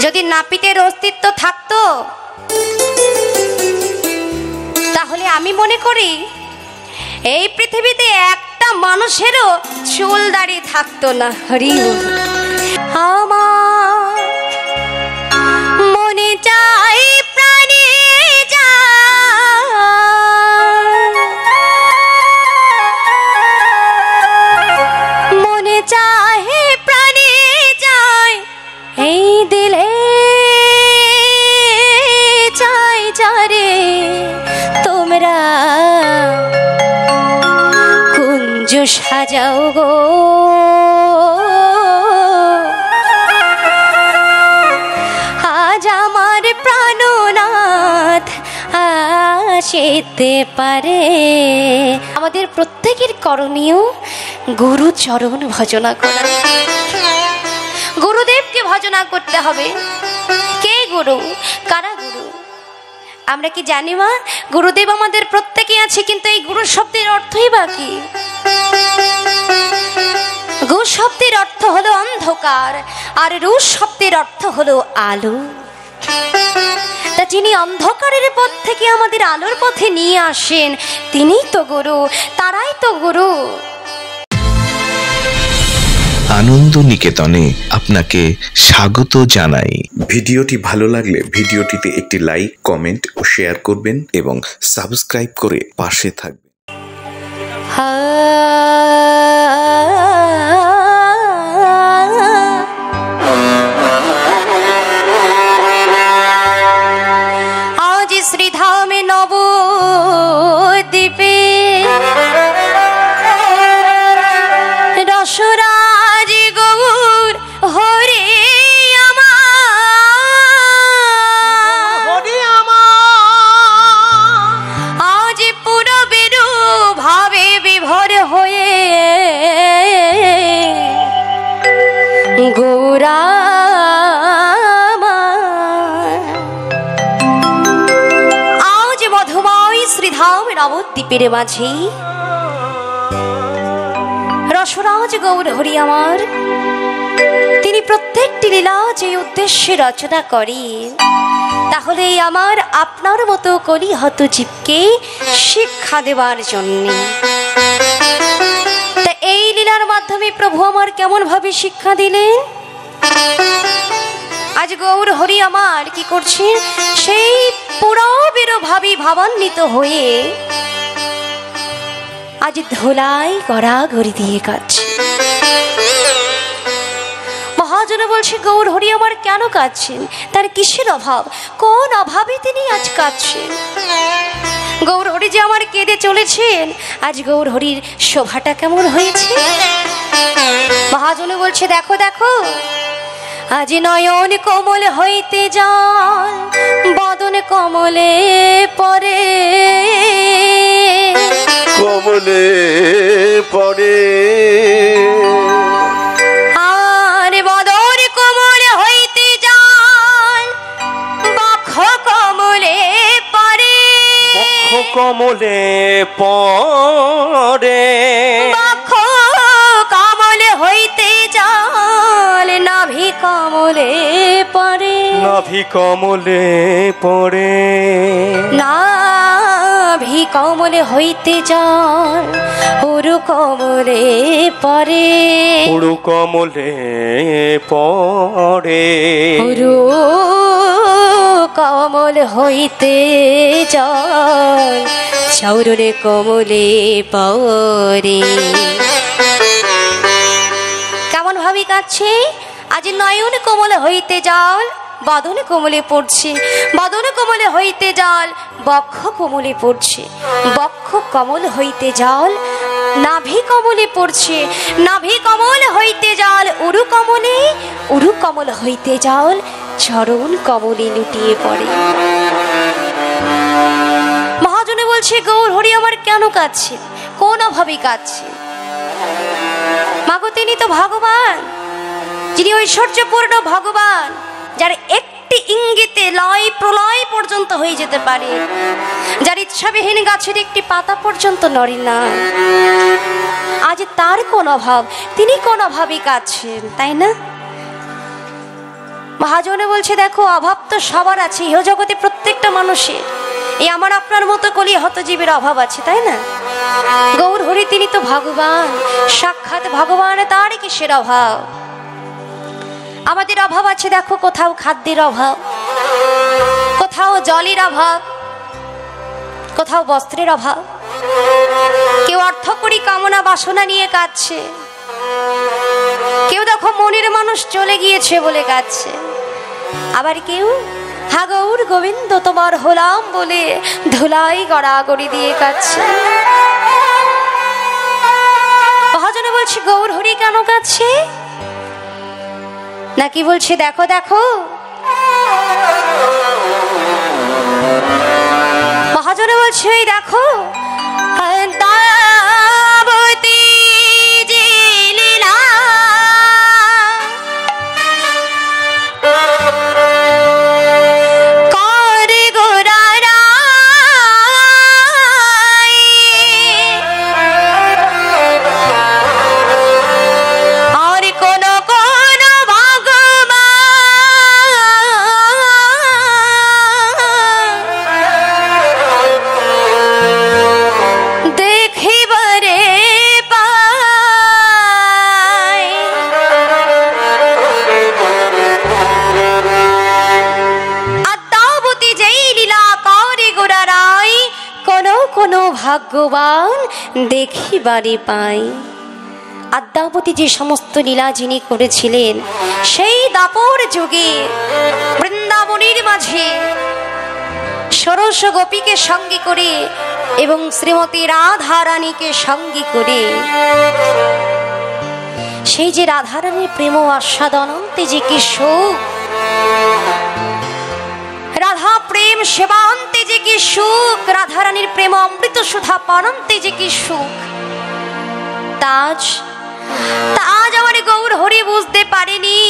যদি নাপিতের অস্তিত্ব থাকতো তাহলে আমি মনে করি এই পৃথিবীতে একটা মানুষেরও চুল দাড়ি থাকতো না। হরি আমার মনে চাই প্রাণে মনে চাহে প্রাণে যায় এই দিলে চাই যারে তোমরা কুঞ্জ সাজাও গো আজ আমার প্রাণনাথ আসিতে পারে। আমাদের প্রত্যেকের করণীয় গুরুচরণ ভজনা করা। গুরুদেবকে ভজনা করতে হবে। কে গুরু, কারা গুরু আমরা কি জানি মা? গুরুদেব আমাদের প্রত্যেকে আছে, কিন্তু এই গুরু শব্দের অর্থই বা কি? গু শব্দের অর্থ হলো অন্ধকার, আর রু শব্দের অর্থ হলো আলো। তা যিনি অন্ধকারের পথ থেকে আমাদের আলোর পথে নিয়ে আসেন তিনিই তো গুরু, তারাই তো গুরু। আনন্দ নিকেতনে আপনাকে স্বাগত জানাই। ভিডিওটি ভালো লাগলে ভিডিওটিতে একটি লাইক, কমেন্ট ও শেয়ার করবেন এবং সাবস্ক্রাইব করে পাশে থাকবেন। আজ শ্রীধামে নবদ্বীপে রসরাজ গৌর হরে আজ পুরবের ভাবে বিভোর হয়ে গৌরা আজ মধুময় শ্রীধাম নবদ্বীপের মাঝে রসরাজ গৌর হরি আমার তিনি প্রত্যেকটি লীলা যে উদ্দেশ্যে রচনা করেন, তাহলে আমার আপনার মতো কলিহত জীবকে শিক্ষা দেওয়ার জন্য। তা এই লীলার মাধ্যমে প্রভু আমার কেমন ভাবে শিক্ষা দিলেন? আজ গৌর হরি আমার কি করছেন? সেই পুরবের ভাবে ভাবান্বিত হয়ে আজ ধোলাই গড়াগড়ি দিয়ে কাঁদছে। মহাজন বলছে গৌর হরি আমার কেন কাঁদছেন? তার কিসের অভাব? কোন অভাবে তিনি আজ কাঁদছেন? গৌর হরি যে আমার কেঁদে চলেছেন, আজ গৌর হরির শোভাটা কেমন হয়েছে? মহাজন বলছে দেখো দেখো, আজ নয়ন কমল হইতে জল বদন কমলে পরে কমলে পড়ে আর বদন কমল হইতে জল বক্ষ কমলে পরে কমলে পড়ে বক্ষ কমল হইতে জল নাভি কমলে পরে নাভি কমলে পড়ে নাভি কমলে হইতে জল উরু কমলে পরে উড়ু কমলে পড়ে উরু কমল হইতে জল চৌরনে কমলে পরে। কেমন ভাবে কাছে? আজ নয়ন কমল হইতে জল বদন কমলে পড়ছে, বদন কমলে হইতে জল বক্ষ কমলে পড়ছে, বক্ষ কমল হইতে জল নাভি কমলে পড়ছে, নাভি কমল হইতে জল উরু কমলে, উরু কমল হইতে জল চরণ কমলে লুটিয়ে পড়ে। মহাজনে বলছে গৌর হরি আমার কেন কাঁদছে? কোন অভাবে কাঁদছে? মাগো তিনি তো ভগবান, যিনি ঐশ্বর্যপূর্ণ ভগবান, যার একটি ইঙ্গিতে লয় প্রলয় পর্যন্ত হয়ে যেতে পারে, যার ইচ্ছাবিহীন গাছের একটি পাতা পর্যন্ত নড়ে না। আজ তার কোন অভাব? তিনি কোন অভাবে কাঁদছেন, তাই না? মহাজনে বলছে দেখো অভাব তো সবার আছে, ইহ জগতে প্রত্যেকটা মানুষের, এই আমার আপনার মতো কলি হতজীবের অভাব আছে, তাই না? গৌর হরি তিনি তো ভগবান, সাক্ষাৎ ভগবান, তার কিসের অভাব? আমাদের অভাব আছে দেখো, কোথাও খাদ্যের অভাব, কোথাও জলের অভাব, কোথাও বস্ত্রের অভাব, কেউ অর্থকরী কামনা বাসনা নিয়ে কাঁদছে, কেউ দেখো মনের মানুষ চলে গিয়েছে বলে কাঁদছে, আবার কেউ হা গৌর গোবিন্দ তোমার হলাম বলে ধুলাই গড়াগড়ি দিয়ে কাঁদছে। মহাজনে বলছে গৌর হরি কেন কাঁদছে? নাকি বলছে দেখো দেখো। মহাজনে বলছে এই দেখো দাবতী যে লীলা, করে গোরারাই, আর কোন কোন ভগবান দেখিবারে পাই। আদ্যাবতী যেই লীলা করে গোরারাই, কোন কোন ভাগ্যবান দেখিবারে পাই। আদ্যাবতী যে সমস্ত লীলা যিনি করেছিলেন, সেই দাপর যুগে বৃন্দাবনের মাঝে ষোড়শ গোপীকে সঙ্গী করে এবং শ্রীমতী রাধারানীকে সঙ্গী করে, সেই যে রাধারানীর প্রেম আস্বাদনন্তে যে কি সুখ, রাধা প্রেম সেবান্তে যে কি সুখ, রাধারানীর প্রেম অমৃত সুধা পানন্তে যে কি সুখ, তাজ তাজ আমার গৌর হরি বুঝতে পারেনি,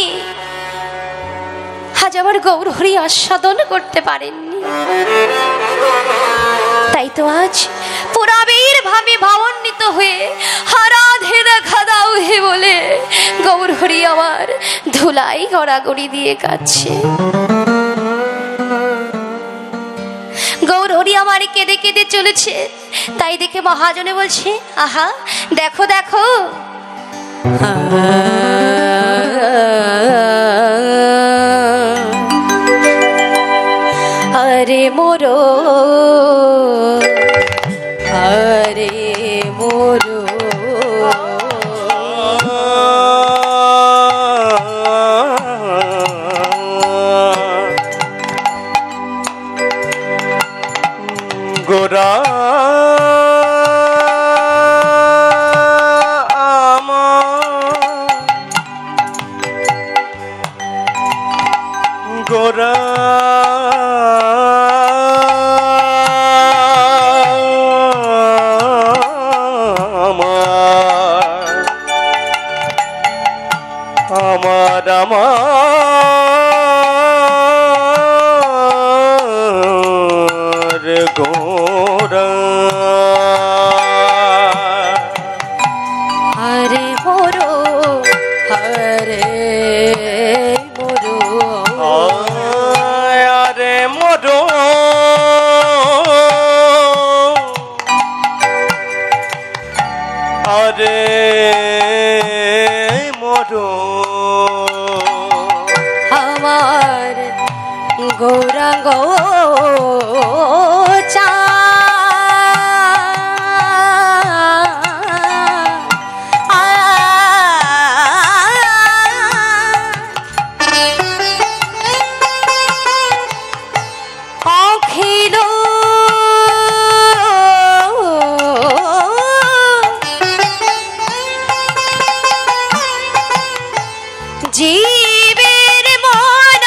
আজ আমার গৌর হরি আস্বাদন করতে পারেননি। তাই তো আজ পুরাবীর ভাবে ভাবান্বিত হয়ে রাধে দেখা দাও হে বলে গৌর হরি আমার ধুলাই গড়াগড়ি দিয়ে কাঁদছে। গৌর হরি আমার কেঁদে কেঁদে চলেছে, তাই দেখে মহাজনে বলছে আহা দেখো দেখো। আরে মোরো আরে মোরো গোরা গোরা আমার আমার গোরা হরে মোরো হরে মোরো আরে মোরো আরে মোরো আমার গৌরাঙ্গ চা জীবের মন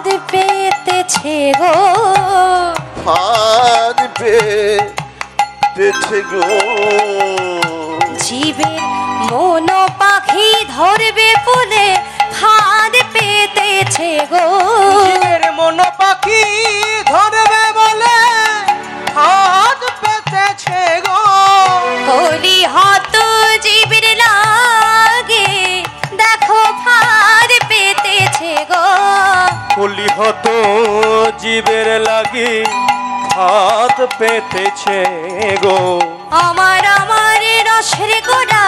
ফাঁদ পেতেছে গো, ফাঁদ পেতেছে গো, জীবের মন পাখি ধরবে বলে ফাঁদ পেতেছে গো, জীবের মন পাখি ধরবে বলে হাত পেতেছে গো, কলি হত জীবের লাগে দেখো ফাঁদ পেতেছে গো, কলি হতো জীবের লাগি হাত পেতেছে গো, আমার রসের গোড়া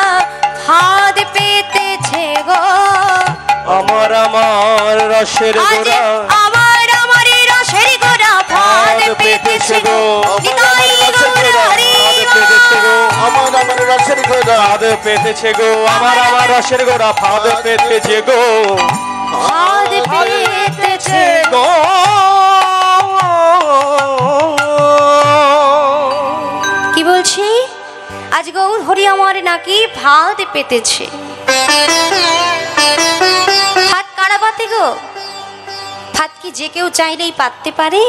ফাঁদ পেতেছে গো, আমার রসের আজ গোড়া আমার রসের গোড়া ফাঁদ পেতেছে গো, নিতাই গৌর হরি পেতেছে গো, আমার রসের গোড়া ফাঁদ পেতেছে গো, আমার রসের গোড়া ফাঁদ পেতেছে গো, ফাঁদ পেতেছে গো। কি বলছি? আজ গৌর হরি আমার নাকি ফাঁদ পেতেছে। ফাঁদ কারা পাতে গো? ফাঁদ কি যে কেউ চাইলেই পাততে পারে?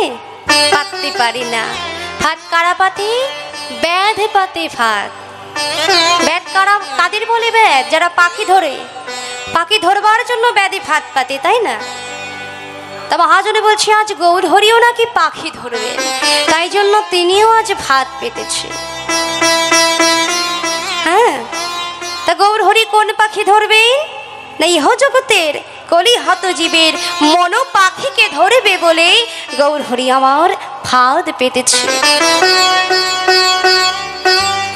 পাততে পারে না। ফাঁদ কারা পাতে? ব্যাধ পাতে ফাঁদ। ব্যাধ কারা? কাদের বলে ব্যাধ? যারা পাখি ধরে। পাখি ধরবার জন্য ব্যাধে ফাঁদ পাতে, তাই না? তা মহাজনে বলছি আজ গৌর হরিও নাকি পাখি ধরবে, তাই জন্য তিনিও আজ ফাঁদ পেতেছে। হ্যাঁ, তা গৌর হরি কোন পাখি ধরবে? না ইহ জগতের কলি হত জীবের মন পাখিকে ধরবে বলে গৌর হরি আমার ফাঁদ পেতেছে।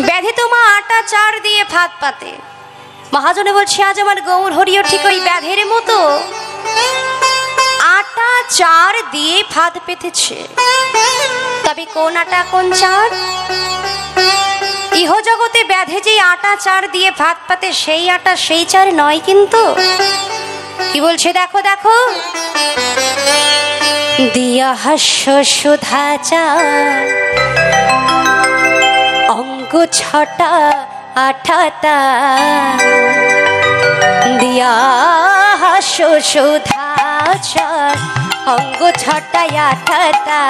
ব্যাধি তোমা আটা চার দিয়ে ফাঁদ পাতে। মহাজনে বলছি আজ আমার গৌর হরিও ঠিক ওই ব্যাধের মতো আটা চার দিয়ে ফাঁদ পেতেছে। তবে কোন আটা কোন চার? ইহ জগতে ব্যাধে যে আটা চার দিয়ে ভাত পাতে সেই আটা সেই চার নয় কিন্তু। কি বলছে দেখো দেখো, দিয়া হাস্য সুধা চার অঙ্গ ছটা আঠাটা, দিয়া হাস্য সুধা চার অঙ্গ ছটা আঠাটা,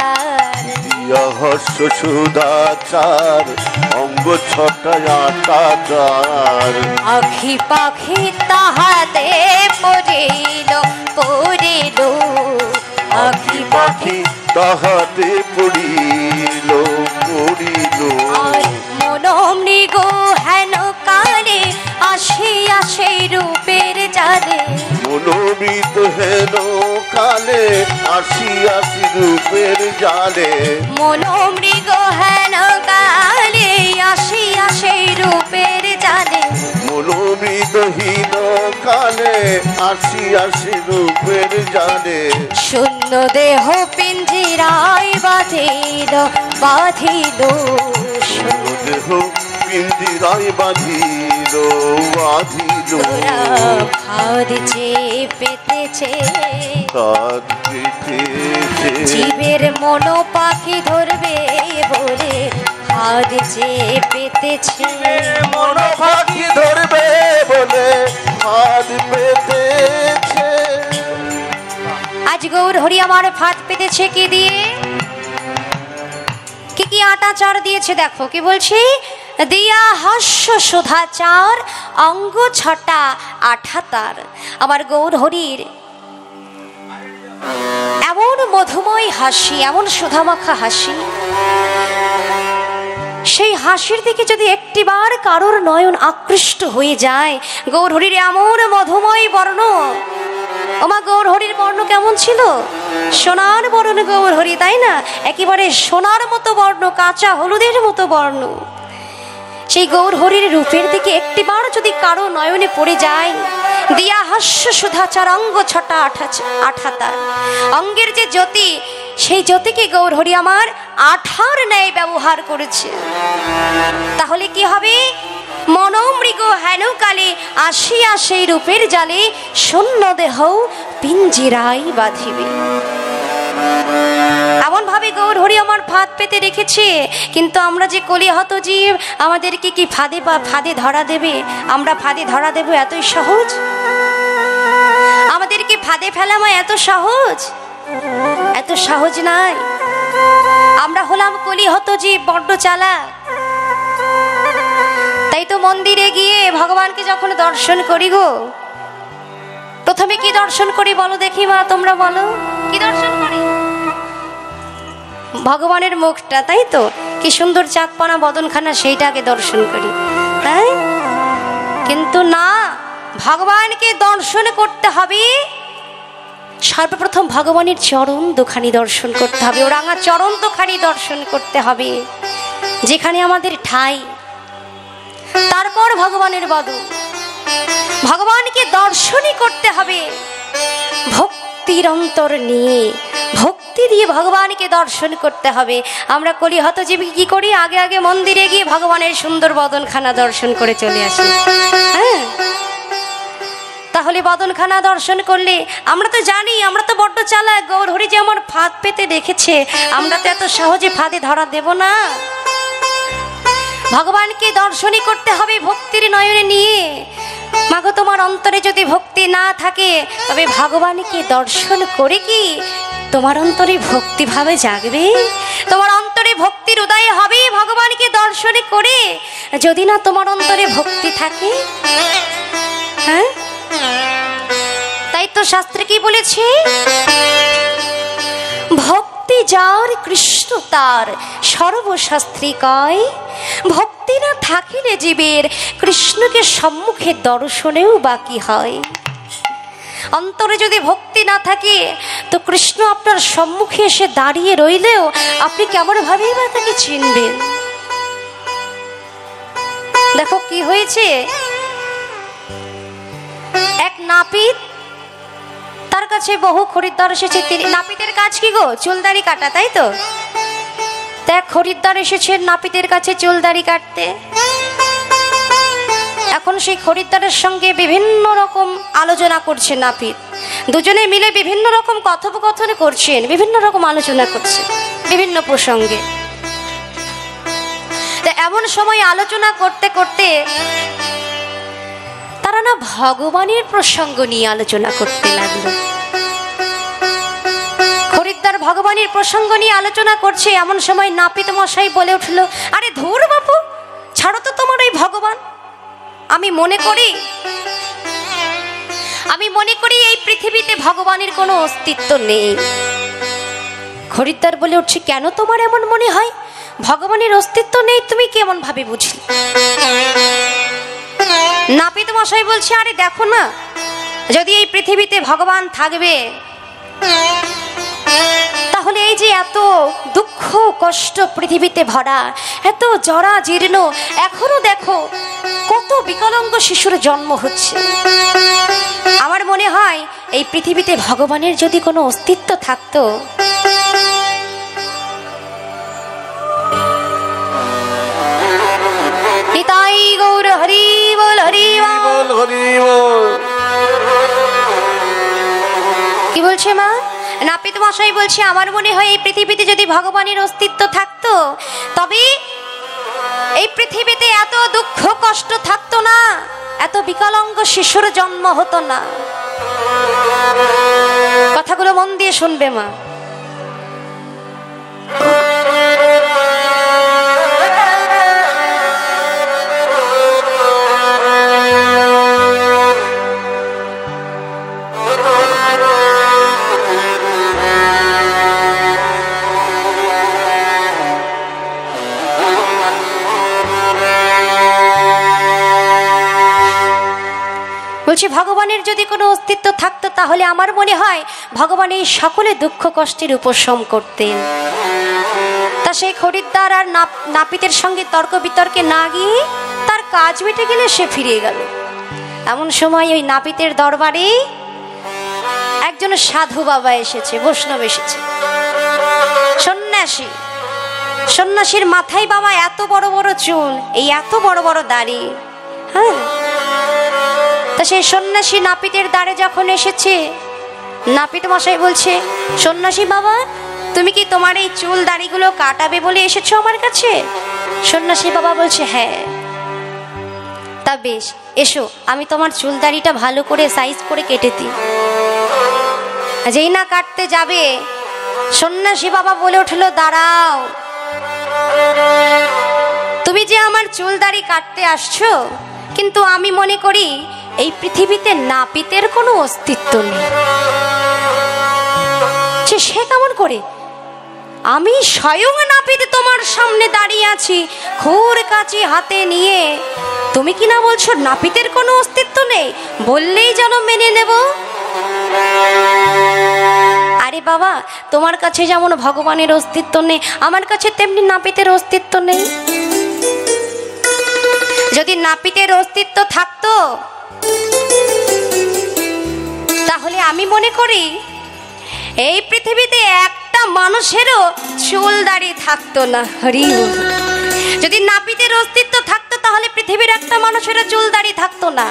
হর্ষ সুদাচার অঙ্গ ছটা আটাচার, আখি পাখি তাহাতে পড়িল পড়িল, আখি পাখি তাহাতে পড়িল পড়িল, আর মনমৃগ হেন কালে আসি আসে রূপের জালে, মনোমৃত হেন কালে আসি আসি রূপের জালে, মনমৃগ হেন কালে আসি আসে রূপের জালে, মনোমৃতহীন কালে আসি আসি রূপের জালে, শূন্য দেহ পিঞ্জিরায় বাঁধিল বাঁধিল, দেহ পিঞ্জিরায় বাঁধিল বাঁধিল, ফাঁদ যে পেতেছে ফাঁদ পেতেছে, জীবের মন পাখি ধরবে বলে ফাঁদ যে পেতেছে, মন পাখি ধরবে বলে ফাঁদ পেতেছে। আজ গৌর হরি আমার ফাঁদ পেতেছে কি দিয়ে? কি কি আটা চার দিয়েছে দেখো। কি বলছি? দিয়া হাস্য সুধা চার অঙ্গ ছটা আঠাতার। আমার গৌর হরির এমন মধুময় হাসি, এমন সুধামাখা হাসি, সেই হাসির দিকে যদি একটিবার কারোর নয়ন আকৃষ্ট হয়ে যায়, গৌর হরির এমন মধুময় বর্ণ। ওমা গৌর হরির বর্ণ কেমন ছিল? সোনার বর্ণ গৌর হরি, তাই না? একেবারে সোনার মতো বর্ণ, কাঁচা হলুদের মতো বর্ণ। সেই গৌর হরির রূপের দিকে একটিবার যদি কারো নয়নে পড়ে যায়, দিয়া হাস্য সুধাচার অঙ্গ ছটা আঠাতার, অঙ্গের যে জ্যোতি, সেই জ্যোতিকে গৌর হরি আমার আঠার ন্যায় ব্যবহার করেছে। তাহলে কি হবে? মনমৃগ হেন কালে আসিয়া সেই রূপের জালে শূন্য দেহ পিঞ্জিরাই বাঁধিবে। এমন ভাবে গৌর হরি আমার ফাঁদ পেতে রেখেছে। কিন্তু আমরা যে কলিহত জীব, আমাদেরকে কি ফাঁদে বা ফাঁদে ধরা দেবে? আমরা ফাঁদে ধরা দেব এতই সহজ? আমাদেরকে ফাঁদে ফেলা এত সহজ? এত সহজ নয়। আমরা হলাম কলিহত জীব, বড্ড চালাক। তাই তো মন্দিরে গিয়ে ভগবানকে যখন দর্শন করি গো, প্রথমে কি দর্শন করি বলো দেখি মা, তোমরা বলো কি দর্শন করি? ভগবানের মুখটা, তাই তো? কি সুন্দর চাঁদপানা বদনখানা, সেইটাকে দর্শন করি, তাই? কিন্তু না, ভগবানকে দর্শন করতে হবে সর্বপ্রথম ভগবানের চরণ দুখানি দর্শন করতে হবে, ওরাঙা চরণ দুখানি দর্শন করতে হবে, যেখানে আমাদের ঠাঁই। তারপর ভগবানের বদন, ভগবানকে দর্শনই করতে হবে ভক্তির অন্তর নিয়ে, ভক্তি দিয়ে ভগবানকে দর্শন করতে হবে। আমরা কলিহত জীবী কি করি? আগে আগে মন্দিরে গিয়ে ভগবানের সুন্দর বদনখানা দর্শন করে চলে আসি। হ্যাঁ, তাহলে বদনখানা দর্শন করলে আমরা তো জানি, আমরা তো বড্ড চালাক। গৌরহরি যে আমার ফাঁদ পেতে দেখেছে, আমরা তো এত সহজে ফাঁদে ধরা দেব না। ভগবানকে দর্শনই করতে হবে ভক্তির নয়নে নিয়ে। মাগো, তোমার অন্তরে যদি ভক্তি না থাকে, তবে ভগবানকে দর্শন করে কি তোমার অন্তরে ভক্তিভাবে জাগবে? তোমার অন্তরে ভক্তির উদয় হবে ভগবানকে দর্শন করে, যদি না তোমার অন্তরে ভক্তি থাকে। হ্যাঁ, তাই তো শাস্ত্রে কি বলেছে? ভক্তি যার কৃষ্ণ তার সর্বশাস্ত্রী কয়, ভক্তি না থাকিলে জীবের কৃষ্ণকে সম্মুখে দর্শনেও বাকি হয়। অন্তরে যদি ভক্তি না থাকে, তো কৃষ্ণ আপনার সম্মুখে এসে দাঁড়িয়ে রইলেও আপনি কেমন ভাবেই বা তাকে চিনবেন? দেখো কি হয়েছে, এক নাপিত, তার কাছে বহু খরিদ্দার এসেছে। নাপিতের কাজ কি গো? চুলদাড়ি কাটা, তাই তো? দেখ, খরিদ্দার এসেছে নাপিতের কাছে চুলদাড়ি কাটতে। এখন সেই খরিদ্দারের সঙ্গে বিভিন্ন রকম আলোচনা করছে নাপিত। দুজনে মিলে বিভিন্ন রকম কথোপকথন করছেন, বিভিন্ন রকম আলোচনা করছে বিভিন্ন প্রসঙ্গে। এমন সময় আলোচনা করতে করতে তারা না ভগবানের প্রসঙ্গ নিয়ে আলোচনা করতে লাগলো। খরিদ্দার ভগবানের প্রসঙ্গ নিয়ে আলোচনা করছে, এমন সময় নাপিত মশাই বলে উঠলো, আরে ধুর বাপু, ছাড়ো তো তোমার এই ভগবান। আমি মনে করি এই পৃথিবীতে ভগবানের কোনো অস্তিত্ব নেই। খরিদ্দার বলে উঠছে, কেন তোমার এমন মনে হয়? ভগবানের অস্তিত্ব নেই তুমি কেমন ভাবে বুঝলে? নাপিত মশাই বলছে, আরে দেখো না, যদি এই পৃথিবীতে ভগবান থাকবে, তাহলে এই যে এত দুঃখ কষ্ট পৃথিবীতে ভরা, এত জরা জীর্ণ, এখনো দেখো কত বিকলাঙ্গ শিশুর জন্ম হচ্ছে। আমার মনে হয় এই পৃথিবীতে ভগবানের যদি কোনো অস্তিত্ব থাকতো, নিতাই গৌর হরি বল, হরি বল, হরি বল। কি বলছে মা? নাপিত মশাই বলছে, আমার মনে হয় এই পৃথিবীতে যদি ভগবানের অস্তিত্ব থাকতো, তবে এই পৃথিবীতে এত দুঃখ কষ্ট থাকতো না, এত বিকলাঙ্গ শিশুর জন্ম হতো না। কথাগুলো মন দিয়ে শুনবে মা। বলছি, ভগবানের যদি কোনো অস্তিত্ব থাকতো, তাহলে আমার মনে হয় ভগবান এই সকলে দুঃখ কষ্টের উপশম করতেন। তা সেই খরিদ্দার আর নাপিতের সঙ্গে তর্ক বিতর্কে না গিয়ে তার কাজ মিটে গেলে সে ফিরে গেল। এমন সময় ওই নাপিতের দরবারে একজন সাধু বাবা এসেছে, বৈষ্ণব এসেছে, সন্ন্যাসী। সন্ন্যাসীর মাথায় বাবা এত বড় বড় চুল, এই এত বড় বড় দাড়ি। হ্যাঁ, তা সেই সন্ন্যাসী নাপিতের দ্বারে যখন এসেছে, নাপিত মশাই বলছে, সন্ন্যাসী বাবা, তুমি কি তোমার এই চুল দাড়িগুলো কাটাবে বলে এসেছো আমার কাছে? সন্ন্যাসী বাবা বলছে, হ্যাঁ। তা বেশ, এসো, আমি তোমার চুল দাড়িটা ভালো করে সাইজ করে কেটে দিই। যেই না কাটতে যাবে সন্ন্যাসী বাবা বলে উঠলো, দাঁড়াও, তুমি যে আমার চুল দাড়ি কাটতে আসছো, কিন্তু আমি মনে করি এই পৃথিবীতে নাপিতের কোনো অস্তিত্ব নেই। সে কেমন করে? আমি স্বয়ং নাপিত তোমার সামনে দাঁড়িয়ে আছি খুর কাঁচি হাতে নিয়ে, তুমি কি না বলছো নাপিতের কোনো অস্তিত্ব নেই? বললেই যেন মেনে নেব। আরে বাবা, তোমার কাছে যেমন ভগবানের অস্তিত্ব নেই, আমার কাছে তেমনি নাপিতের অস্তিত্ব নেই। যদি নাপিতের অস্তিত্ব থাকতো তাহলে আমি মনে করি এই পৃথিবীতে একটা মানুষেরও চুল দাড়ি থাকতো না। হরি বল। যদি নাপিতের অস্তিত্ব থাকতো তাহলে পৃথিবীর একটা মানুষেরও চুল দাড়ি থাকতো না।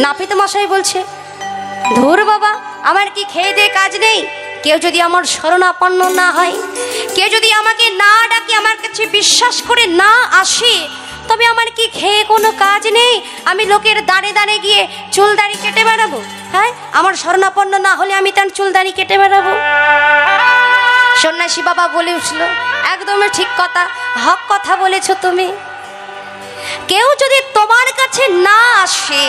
নাপিত মশাই বলছে, ধুর বাবা, আমার কি খেয়ে দিয়ে কাজ নেই? কেউ যদি আমার শরণাপন্ন না হয়, কেউ যদি আমাকে না ডাকে, আমার কাছে বিশ্বাস করে না আসে, তবে আমার কি খেয়ে কোনো কাজ নেই? আমি লোকের দাঁড়ে দাঁড়ে গিয়ে চুল দাড়ি কেটে বেড়াবো? হ্যাঁ, আমার শরণাপন্ন না হলে আমি তার চুল দাড়ি কেটে বেড়াবো? সন্ন্যাসী বাবা বলে উঠলো, একদমই ঠিক কথা, হক কথা বলেছো তুমি। কেউ যদি তোমার কাছে না আসে,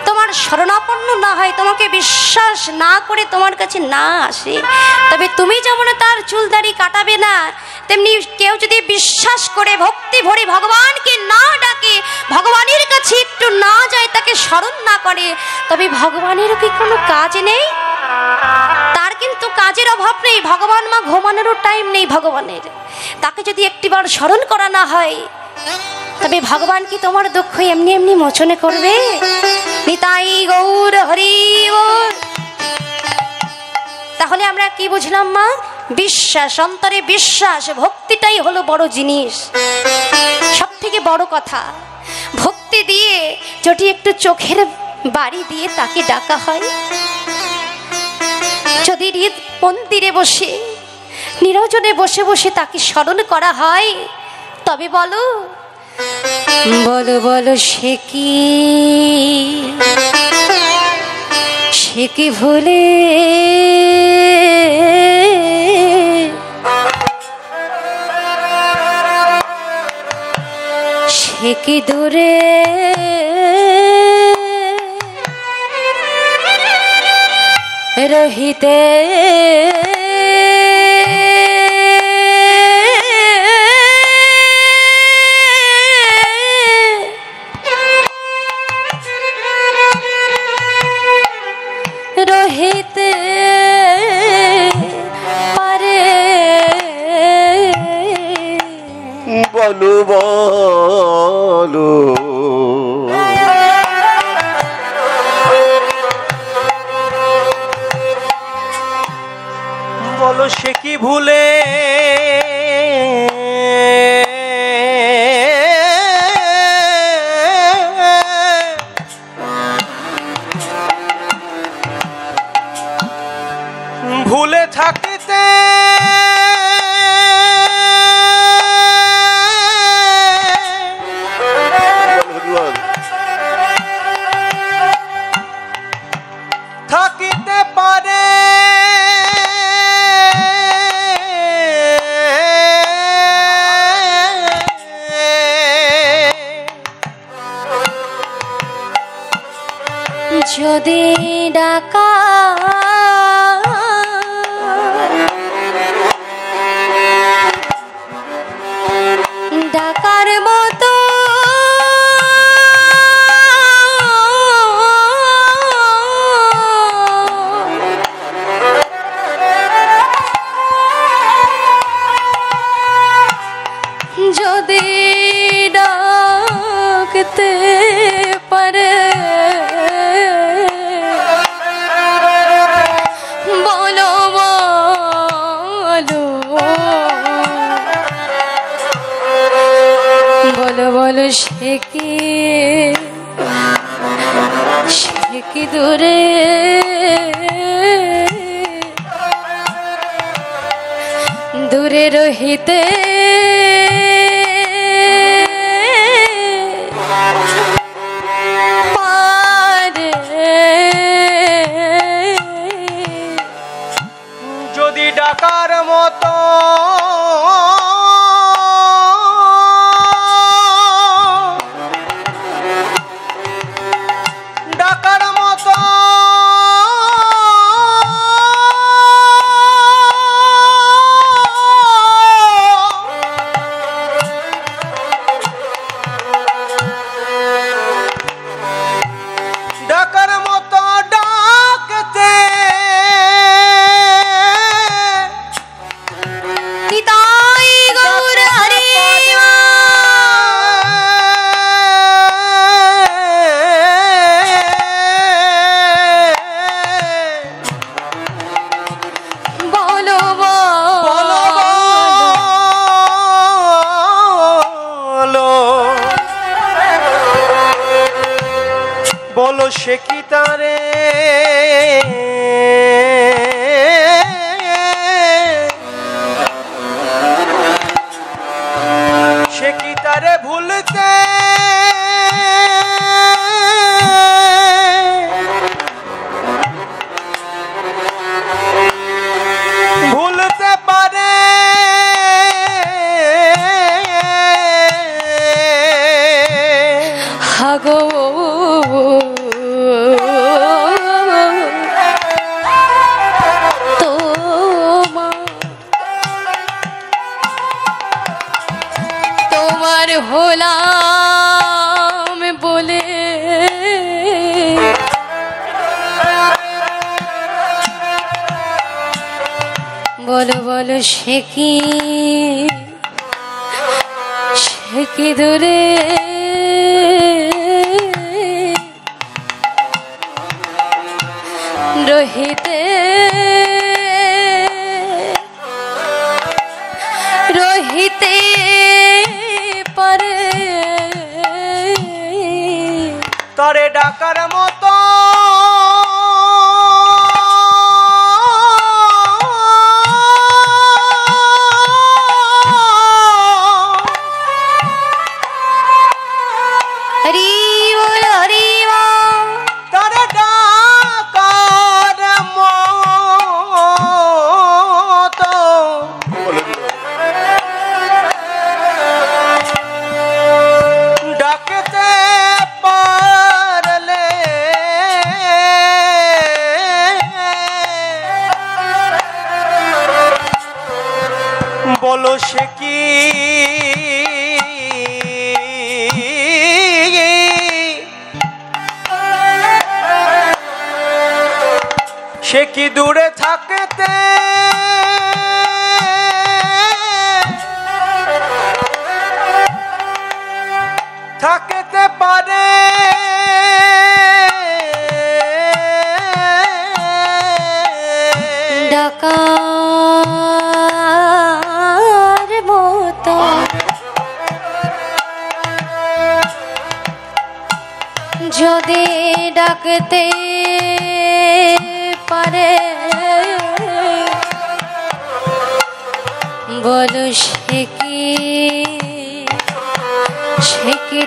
তোমার শরণাপন্ন না হয়, তোমাকে বিশ্বাস না করে তোমার কাছে না আসে, তবে তুমি যেমন তার চুল দাড়ি কাটাবে না, তেমনি কেউ যদি বিশ্বাস করে ভক্তি ভরে ভগবানকে না ডাকে, ভগবানের কাছে একটু না যায়, তাকে স্মরণ না করে, তবে ভগবানের কি কোনো কাজ নেই? তার কিন্তু কাজের অভাব নেই। ভগবান মা ঘুমানোরও টাইম নেই ভগবানের। তাকে যদি একটিবার স্মরণ করা না হয়, তবে ভগবান কি তোমার দুঃখ এমনি এমনি মোচনে করবে? নিতাই গৌর হরি বল। তাহলে আমরা কি বুঝলাম মা? বিশ্বাস, অন্তরে বিশ্বাস, ভক্তিটাই হলো বড় জিনিস, সব থেকে বড় কথা। ভক্তি দিয়ে যদি একটু চোখের বাড়ি দিয়ে তাকে ডাকা হয়, যদি হৃদ মন্দিরে বসে নিরজনে বসে বসে তাকে স্মরণ করা হয়, তবে বলো বলো বলো, সে কি ভুলে সে কি দূরে রহিতে রহিতে পারে। বলো বলো বলো, সে কি ভুলে ভুলে থাকিতে থাকিতে পারে। যদি ডাকা ডাকার মতো যদি ডাকতে পারে, বলো বলো বলো বলো, সে কি দূরে দূরে রহিতে পারে। বলো সে কি তারে সে কি তারে ভুলতে ভুলতে পারে হাগো তোমার হলাম বলে বলো বলো সে কি দূরে রহিতে রহিতে পারে তরে ডাকার মতো তরে ডাকার মতো ডাকতে পারলে বলো সে কি সে কি দূরে থাকতে থাকতে পারে ডাকার মতো যদি ডাকতে পারে বলো সে কি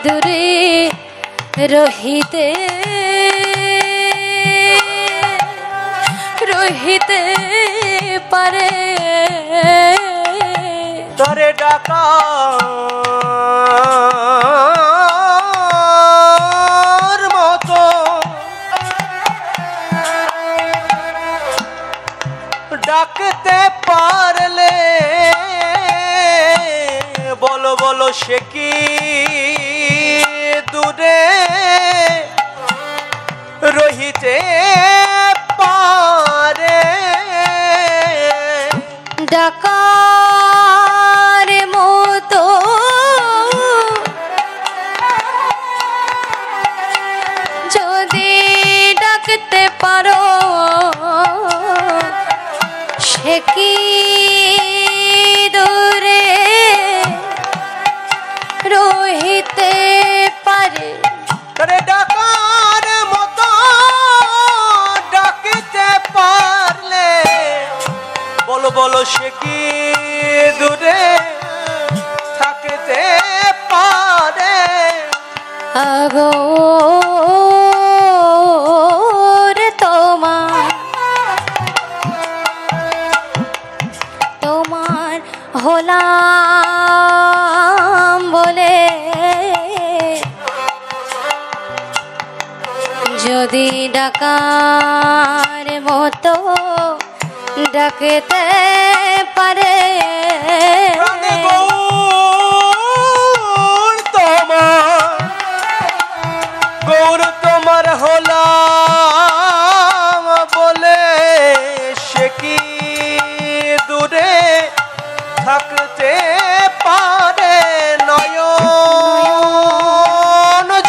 দূরে রহিতে রহিতে পারে তরে ডাকার মতো ডাকতে পারলে বলো বলো সে কি দূরে রহিতে পারে ডাকার মতো যদি ডাকতে পারো সে কি দূরে রহিতে পারে তরে ডাকার মতো ডাকতে পারলে বলো বলো সে কি দূরে থাকতে পারে আগো রে তোমার হলাম বলে যদি ডাকার মতো ডাকতে পারে গৌর তোমার হলাম বলে সে কি দূরে থাকতে পারে নয়ন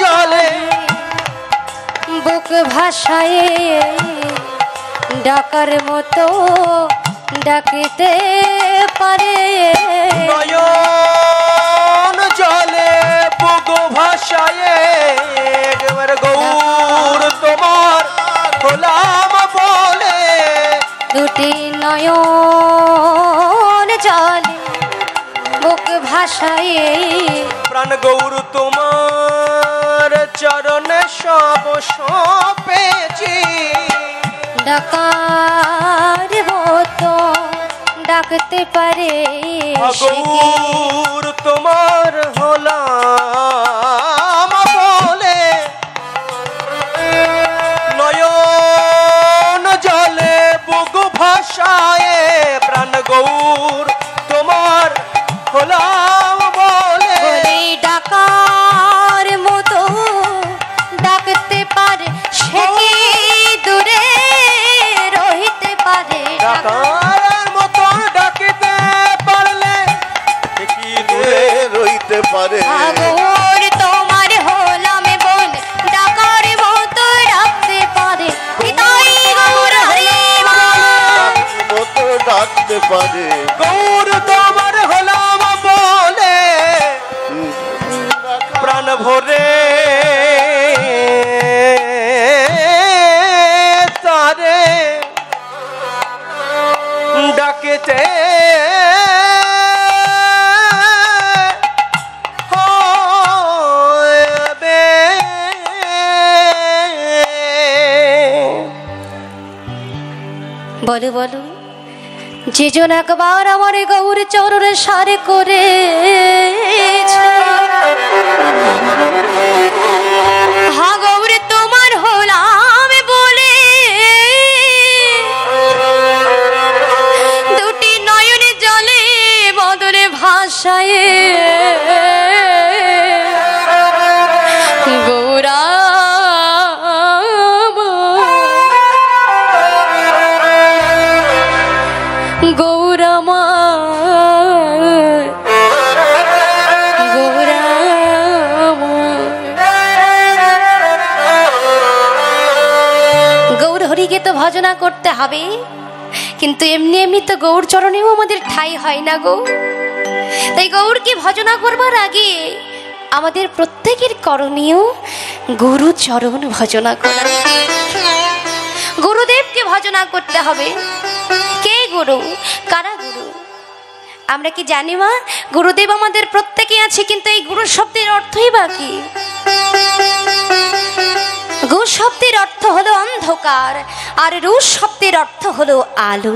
জলে বুক ভাষায় ডাকার মতো ডাকতে পারে নয়ন জলে বুক ভাষায় একবার গৌর নয়ন জলে বুক ভাসায় প্রাণ গৌর তোমার চরণে সব সপেছি ডাকার মতো ডাকতে পারে গৌর তোমার হলাম বলে নয়ন জলে বুক ভাসায় প্রাণ গৌর তোমার হলাম বলে ডাকার মতো ডাকতে পারে সে কি দূরে রহিতে পারে ডাকার মতো ডাকিতে পারলে সে কি দূরে রইতে পারে আগর তোমার হলাম বল ডাকার মতো ডাকতে পারে তাই গৌর হরি মতো ডাকতে পারে গৌর তোমার হলাম বলে প্রাণ ভরে তারে ডাকেতে হবে। বলো বলো যে জন একবার আমার গৌর চরণে সারে করে হা গৌর তোমার হলাম বলে দুটি নয়নে জলে বদলে ভাষায় গৌরা গৌরমা গৌর হরিকে তো ভজনা করতে হবে, কিন্তু এমনি এমনি তো গৌর চরণেও আমাদের ঠাঁই হয় না গো। তাই গৌরকে ভজনা করবার আগে আমাদের প্রত্যেকের করণীয় গুরু চরণ ভজনা করা। গুরুদেবকে ভজনা করতে হবে। কে গুরু, কারা গুরু আমরা কি জানি মা? গুরুদেব আমাদের প্রত্যেকে আছে, কিন্তু এই গুরু শব্দের অর্থই বা কি? গু শব্দের অর্থ হলো অন্ধকার, আর রু শব্দের অর্থ হলো আলো।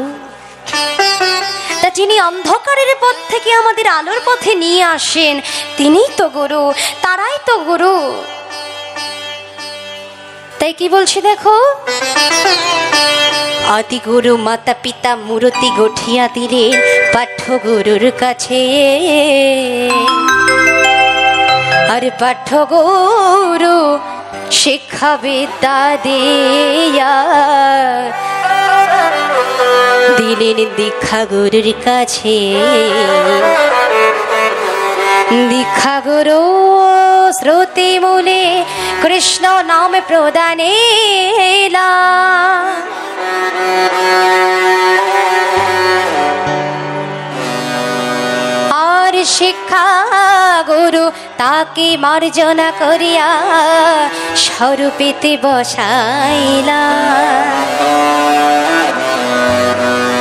তা যিনি অন্ধকারের পথ থেকে আমাদের আলোর পথে নিয়ে আসেন তিনিই তো গুরু, তারাই তো গুরু। তাই কি বলছি দেখো, আদি গুরু মাতা পিতা মূর্তি গঠিয়া দিলেন পাঠ্য গুরুর কাছে, আর পাঠ্য গুরু শিক্ষা বিদ্যা দিয়া দিলেন দীক্ষা গুরুর কাছে। দীক্ষা গুরু শ্রুতি মূলে কৃষ্ণ নাম প্রদানেলা, আর শিক্ষা গুরু তাকে মার্জনা করিয়া স্বরূপেতে বসাইলা।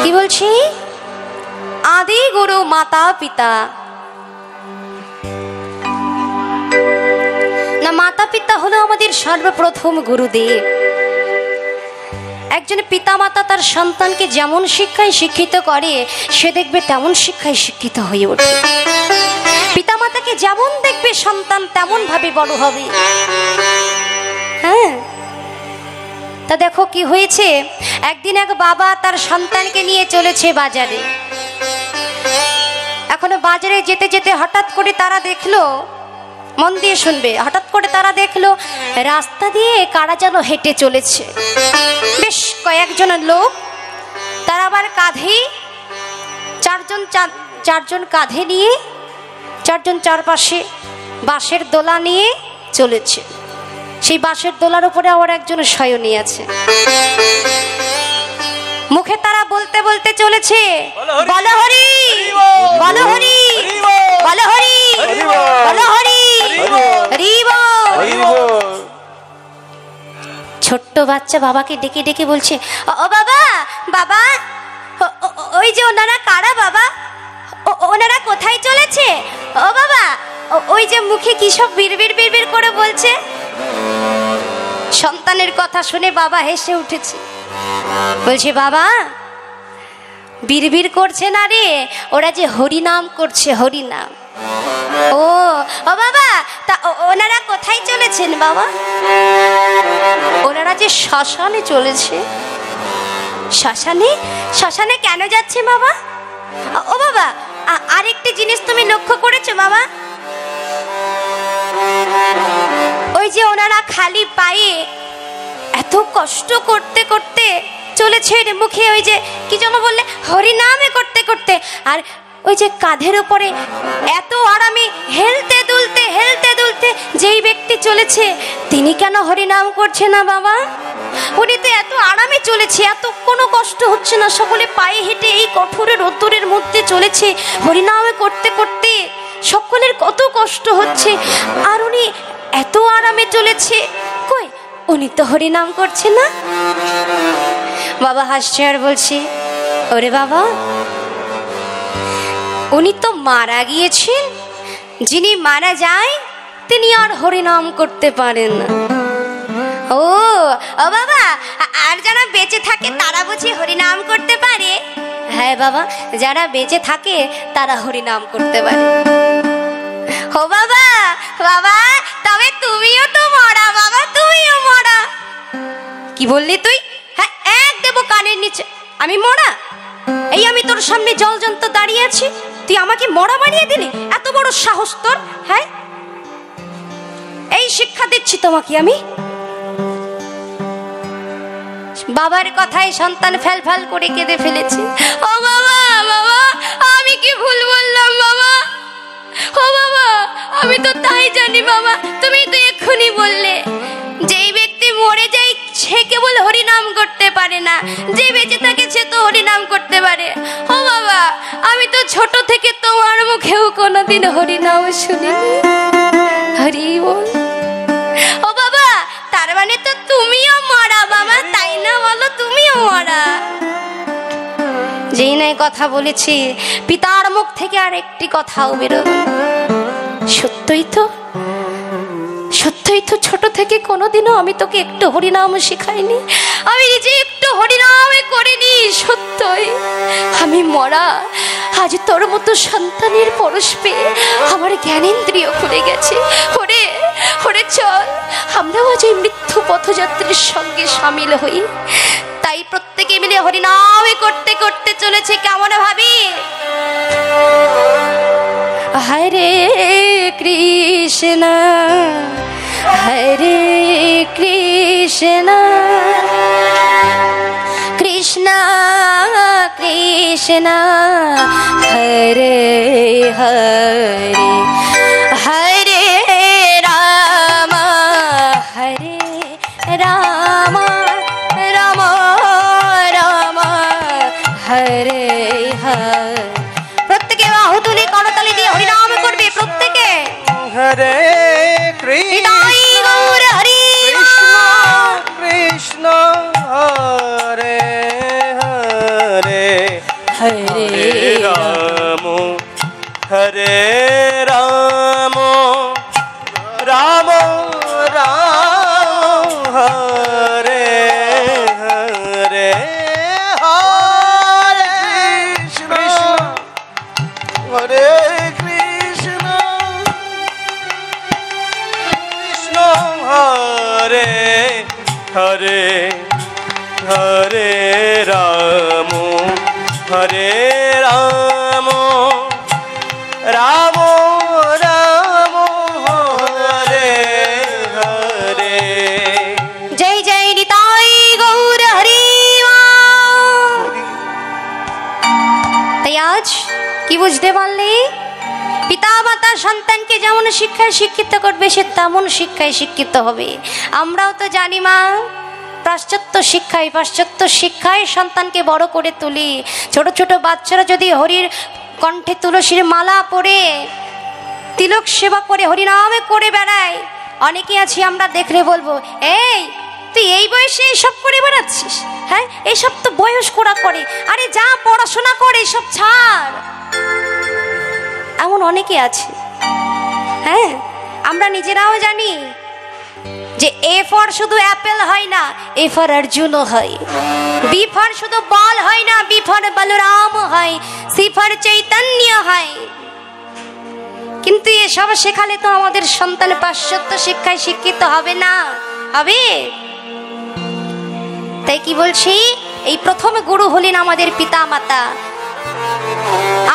কি বলছি? আদি গুরু মাতা পিতা না, মাতা পিতা হলো আমাদের সর্বপ্রথম গুরুদেব। একজন পিতা মাতা তার সন্তানকে যেমন শিক্ষায় শিক্ষিত করে, সে দেখবে তেমন শিক্ষায় শিক্ষিত হয়ে ওঠে। পিতা মাতাকে যেমন দেখবে সন্তান তেমন ভাবে বড় হবে। হ্যাঁ, তা দেখো কি হয়েছে, একদিন এক বাবা তার সন্তানকে নিয়ে চলেছে বাজারে। এখনো বাজারে যেতে যেতে হঠাৎ করে তারা দেখলো, মন দিয়ে শুনবে, হঠাৎ করে তারা দেখলো রাস্তা দিয়ে কারা যেন হেঁটে চলেছে। বেশ কয়েকজন লোক, তারা আবার কাঁধে চারজন কাঁধে নিয়ে, চারজন চারপাশে বাঁশের দোলা নিয়ে চলেছে। সেই বাঁশের দোলার উপরে আবার একজন শয়নী আছে। মুখে তারা বলতে বলতে চলেছে, বলো হরি, বলো হরি, বলো হরি, বলো হরি, হরি বল। ছোট্ট বাচ্চা বাবাকে ডেকে ডেকে বলছে, ও বাবা, বাবা, ওই যে ওনারা কারা বাবা? ওনারা কোথায় চলেছে? ও বাবা, ওই যে মুখে কি সব বিড়বিড় বিড়বিড় করে বলছে। সন্তানের কথা শুনে বাবা হেসে উঠেছে, বলছে বাবা বিড়বিড় করছে না রে, ওরা যে হরিনাম করছে, হরিনাম। ও ও বাবা, তা ওনারা কোথায় চলেছেন বাবা? ওনারা যে শ্মশানে চলেছে। শ্মশানে? শ্মশানে কেন যাচ্ছে বাবা? ও বাবা, আরেকটি জিনিস তুমি লক্ষ্য করেছো বাবা? ওই যে ওনারা খালি পায়ে এত কষ্ট করতে করতে চলেছে, মুখে ওই যে কি যেন বললে, হরিনামে করতে করতে, আর ওই যে কাঁধের উপরে এত আরামে হেলতে দুলতে যেই ব্যক্তি চলেছে, তিনি কেন হরিনাম করছে না বাবা? উনি তো এত আরামে চলেছে, এত কোনো কষ্ট হচ্ছে না, সকলে পায়ে হেঁটে এই কঠোর রোদ্দুরের মধ্যে চলেছে হরিনামে করতে করতে, সকলের কত কষ্ট হচ্ছে, আর উনি এত আরামে চলেছে, কই উনি তো হরিনাম করছে না। বাবা হাসছে আর বলছে, ওরে বাবা, উনি তো মারা গিয়েছেন, যিনি মারা যায় তিনি আর হরিনাম করতে পারেন না। ও ও বাবা, আর যারা বেঁচে থাকে তারা বুঝি হরিনাম করতে পারে? হ্যাঁ বাবা, যারা বেঁচে থাকে তারা হরিনাম করতে পারে। ও বাবা, বাবা তবে তুমিও তো মরা বাবা, তুমিও মরা। কি বললি তুই? হ্যাঁ, এক দেবো কানের নিচে। আমি মরা? এই আমি তোর সামনে জলজন্ত দাঁড়িয়ে আছি, তুই আমাকে মরা বানিয়ে দিলি? এত বড় সাহস তোর? হ্যাঁ, এই শিক্ষা দিচ্ছি তোমাকে আমি। বাবার কথায় সন্তান ফ্যাল ফ্যাল করে কেঁদে ফেলেছে। ও বাবা, বাবা আমি কি ভুল বললাম বাবা? ও বাবা, আমি তো তাই জানি বাবা, তুমি তো এক্ষুনি বললে যেই ব্যক্তি মরে যায় সে কেবল হরিনাম করতে পারে না, যে বেঁচে থাকে সে তো হরিনাম করতে পারে। ও বাবা, আমি তো ছোট থেকে তোমার মুখেও কোনোদিন হরিনাম শুনিনি। হরি বল। ও বাবা, তার মানে তো তুমিও মরা বাবা, তাই না বলো? তুমিও মরা। যেই নাই কথা বলেছি, পিতার মুখ থেকে আর একটি কথাও বেরোল না। সত্যই তো, সত্যই তো, ছোট থেকে কোনোদিনও আমি তোকে একটু হরিনাম শিখাইনি, আমি নিজে একটু হরিনামে করিনি। সত্যই আমি মরা। আজ তোর মতো সন্তানের পরশ পেয়ে আমার জ্ঞানেন্দ্রিয় খুলে গেছে। ওরে ওরে, চল আমরাও আজ এই মৃত্যু পথযাত্রীর সঙ্গে সামিল হই। তাই প্রত্যেকে মিলে হরিনামে করতে করতে চলেছে কেমন ভাবি? হরে কৃষ্ণ হরে কৃষ্ণ কৃষ্ণ কৃষ্ণ হরে হরে হরে রাম হরে রাম রাম রাম হরে হরে। প্রত্যেকে বাহু তুলে করতালি দিয়ে হরিনাম করবে প্রত্যেকে। হরে কৃষ্ণ হরি কৃষ্ণ হরে হরে হরে রাম হরে রাম রাম রাম হরে হরে হরে কৃষ্ণ হরে কৃষ্ণ কৃষ্ণ হরে হরে হরে রাম হরে রাম রাম রাম হরে হরে। জয় জয় নিতাই গৌর হরি। তাই আজ কি বুঝতে পারলে? পিতা মাতা সন্তানকে যেমন শিক্ষায় শিক্ষিত করবে সে তেমন শিক্ষায় শিক্ষিত হবে। আমরাও তো জানি মা, পাশ্চাত্য শিক্ষায় সন্তানকে বড় করে তুলি। ছোট ছোট বাচ্চারা যদি হরির কণ্ঠে তুলসীর মালা পরে তিলক সেবা করে হরিনামে করে বেড়ায়, অনেকে আছি আমরা দেখলে বলবো, এই তুই এই বয়সে এইসব করে বেড়াচ্ছিস? হ্যাঁ, এইসব তো বয়স্করা করে। আরে যা পড়াশোনা করে, এসব ছাড়। এমন অনেকে আছে, হ্যাঁ, আমরা নিজেরাও জানি যে এ ফর শুধু অ্যাপেল হয় না, এ ফর অর্জুনও হয়। বি ফর শুধু বল হয় না, বি ফর বলরাম হয়, সি ফর চৈতন্য হয়। কিন্তু এসব শেখালে তো আমাদের সন্তান পাশ্চাত্য শিক্ষায় শিক্ষিত হবে না, হবে? তাই কি বলছি, এই প্রথম গুরু হলেন আমাদের পিতা মাতা।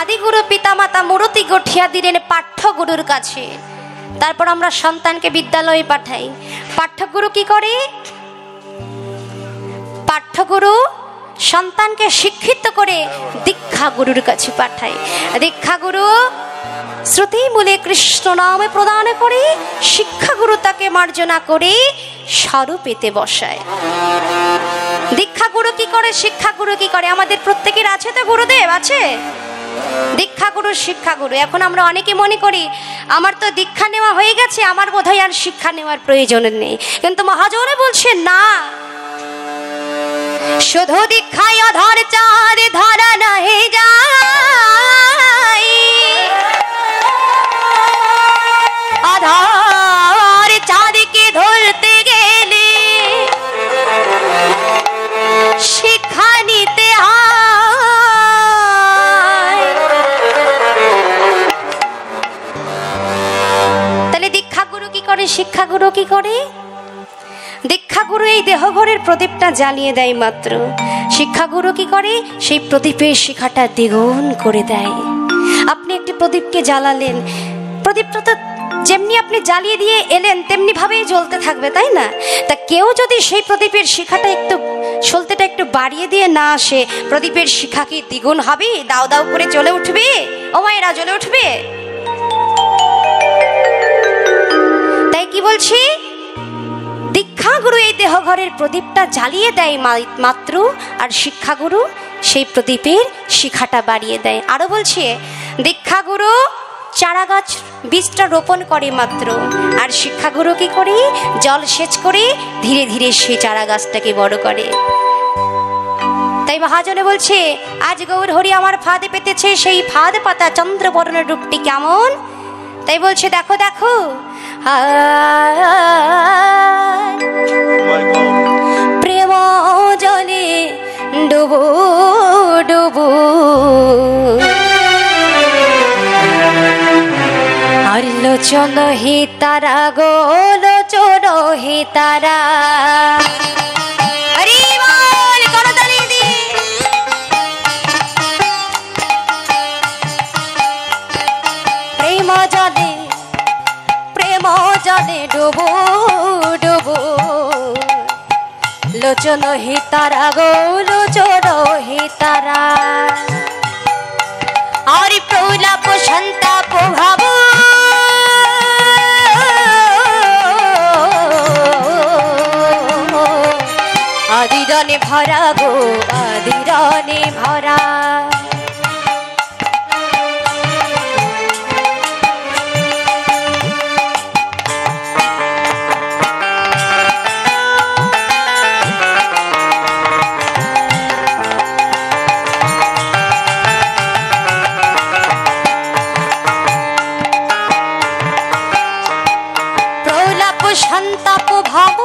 আদিগুরু পিতা মাতা মূর্তি গঠিয়া দিলেন পাঠ্যগুরুর কাছে। তারপর আমরা সন্তানকে বিদ্যালয়ে পাঠাই। পাঠ্যগুরু কি করে? পাঠ্যগুরু সন্তানকে শিক্ষিত করে দীক্ষা গুরুর কাছে পাঠায়। দীক্ষা গুরু শ্রুতি মূলে কৃষ্ণ নামে প্রদান করে, শিক্ষাগুরু তাকে মার্জনা করে স্বরূপেতে বসায়। দীক্ষাগুরু কি করে, শিক্ষাগুরু কি করে? আমাদের প্রত্যেকের আছে তো গুরুদেব, আছে। দীক্ষাগুরু শিক্ষাগুরু। এখন আমরা অনেকে মনে করি আমার তো দীক্ষা নেওয়া হয়ে গেছে, আমার বোধহয় আর শিক্ষা নেওয়ার প্রয়োজন নেই। কিন্তু মহাজনে বলছেন না, শুধু দীক্ষায় অধর চাঁদ ধরা নাহি যায়, আধার চাঁদকে ধরতে গেলে শিক্ষা নিতে হয়। তাহলে দীক্ষাগুরু কি করে, শিক্ষাগুরু কি করে? দীক্ষাগুরু এই দেহঘরের প্রদীপটা জ্বালিয়ে দেয় মাত্র, শিক্ষাগুরু কি করে? সেই প্রদীপের শিখাটা দ্বিগুণ করে দেয়। আপনি একটি প্রদীপকে জ্বালালেন, প্রদীপটা তো যেমনি আপনি জ্বালিয়ে দিয়ে এলেন তেমনি ভাবেই জ্বলতে থাকবে, তাই না? তা কেউ যদি সেই প্রদীপের শিখাটা একটু সলতেটা একটু বাড়িয়ে দিয়ে না আসে, প্রদীপের শিখা কি দ্বিগুণ হবে? দাও দাও করে জ্বলে উঠবে? ও মায়েরা, জ্বলে উঠবে? তাই কি বলছি, দীক্ষাগুরু এই দেহঘরের প্রদীপটা জ্বালিয়ে দেয় মাত্র, আর শিক্ষাগুরু সেই প্রদীপের শিখাটা বাড়িয়ে দেয়। আরো বলছে, দীক্ষাগুরু চারা গাছ বীজটা রোপণ করে মাত্র, আর শিক্ষাগুরু কি করে? জল সেচ করে ধীরে ধীরে সেই চারা গাছটাকে বড় করে। তাই মহাজনে বলছে, আজ গৌর হরি আমার ফাঁদে পেতেছে, সেই ফাঁদ পাতা চন্দ্রবর্ণের রূপটি কেমন? তাই বলছে, দেখো দেখো, প্রেম জলে ডুবো ডুবো, আর লোচন হে তারা গো, লোচন হে তারা। প্রেম জলে ডুবো ডুবো, লোচন হে তারা গো, লোচন হে তারা। আর প্রলাপ সন্তাপ ভাব, আদিরনে ভরা গো, আদিরনে ভরা। সন্তাপ ভাব,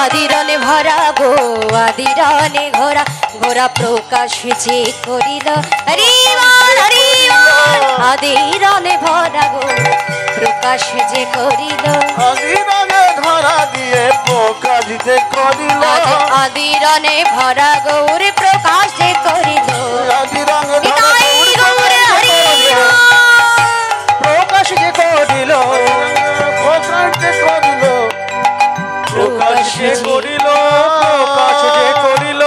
আদিরনে ভরা গো, আদিরনে ঘোরা, ঘোরা প্রকাশ যে করিল, আদিরনে ভরা গো, প্রকাশ যে করিল, আদিরনে ধরা দিয়ে প্রকাশ যে করিল, আদিরনে ভরা গৌর প্রকাশ যে করিল, আদিরনে প্রকাশ যে করিল, প্রকাশ যে করিল, প্রকাশ যে করিল, প্রকাশ যে করিল।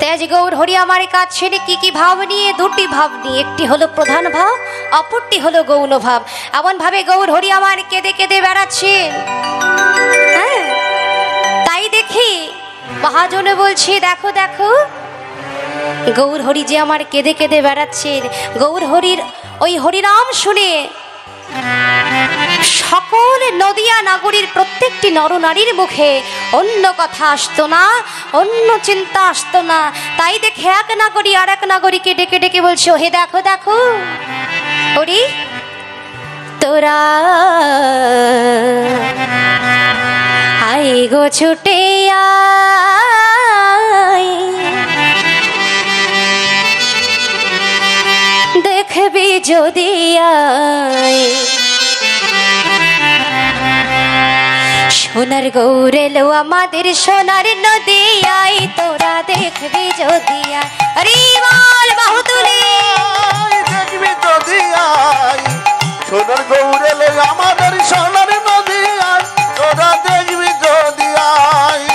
তেজ গৌর হরি আমার কাছে কি কি ভাব নিয়ে? দুটি ভাব নিয়ে, একটি হলো প্রধান ভাব, অপরটি হলো গৌণ ভাব। এমন ভাবে গৌর হরি আমার কেঁদে কেঁদে বেড়াচ্ছেন, হ্যাঁ। তাই দেখি মহাজনে বলছি, দেখো দেখো, গৌর হরি যে আমার কেঁদে কেঁদে বেড়াচ্ছেন, গৌর হরির ওই হরিনাম শুনে সকল নদিয়া নগরীর প্রত্যেকটি নরনারীর মুখে অন্য কথা আসতো না, অন্য চিন্তা আসতো না। তাই দেখে এক নাগরী আর এক নাগরীকে ডেকে ডেকে বলছে, হে দেখো দেখো হরি, তোরা আয় গো ছুটে আয়, দেখবি যদি আয়, সোনার গৌর এলো আমাদের সোনার নদিয়ায়, তোরা দেখবি যদি আয়। হরি বল বাহুতুলি, দেখবি যদি আয়, সোনার গৌর এলো আমাদের সোনার নদিয়ায়, তোরা দেখবি যদি আয়।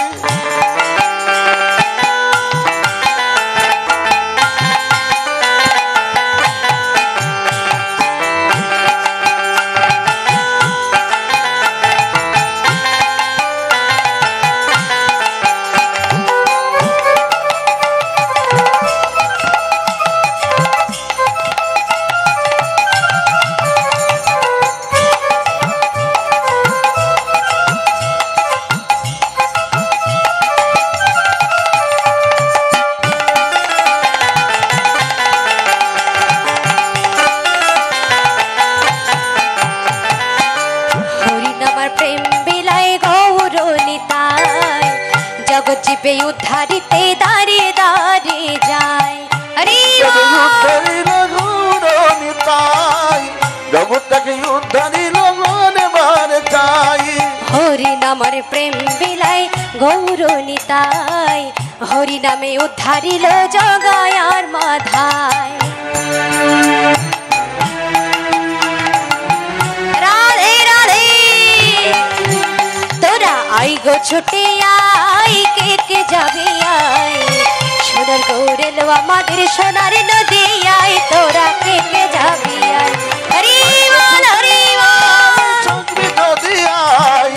জীবে উদ্ধারিতে দাঁড়িয়ে দাঁড়িয়ে যায়। হরি জগৎটাকে উদ্ধারিল মনে বারে চাই, হরি নামের প্রেম বিলায় গৌর নিতাই, হরি নামে উদ্ধারিল জগায় আর মাধায়। রাধে রাধে, তোরা আই গো ছুটে আই, কে কে যাবি আই, সোনার গৌর এলো আমাদের সোনার নদিয়ায়, তোরা কে কে যাবি আই। হরি বল হরি বল, যদি আয়,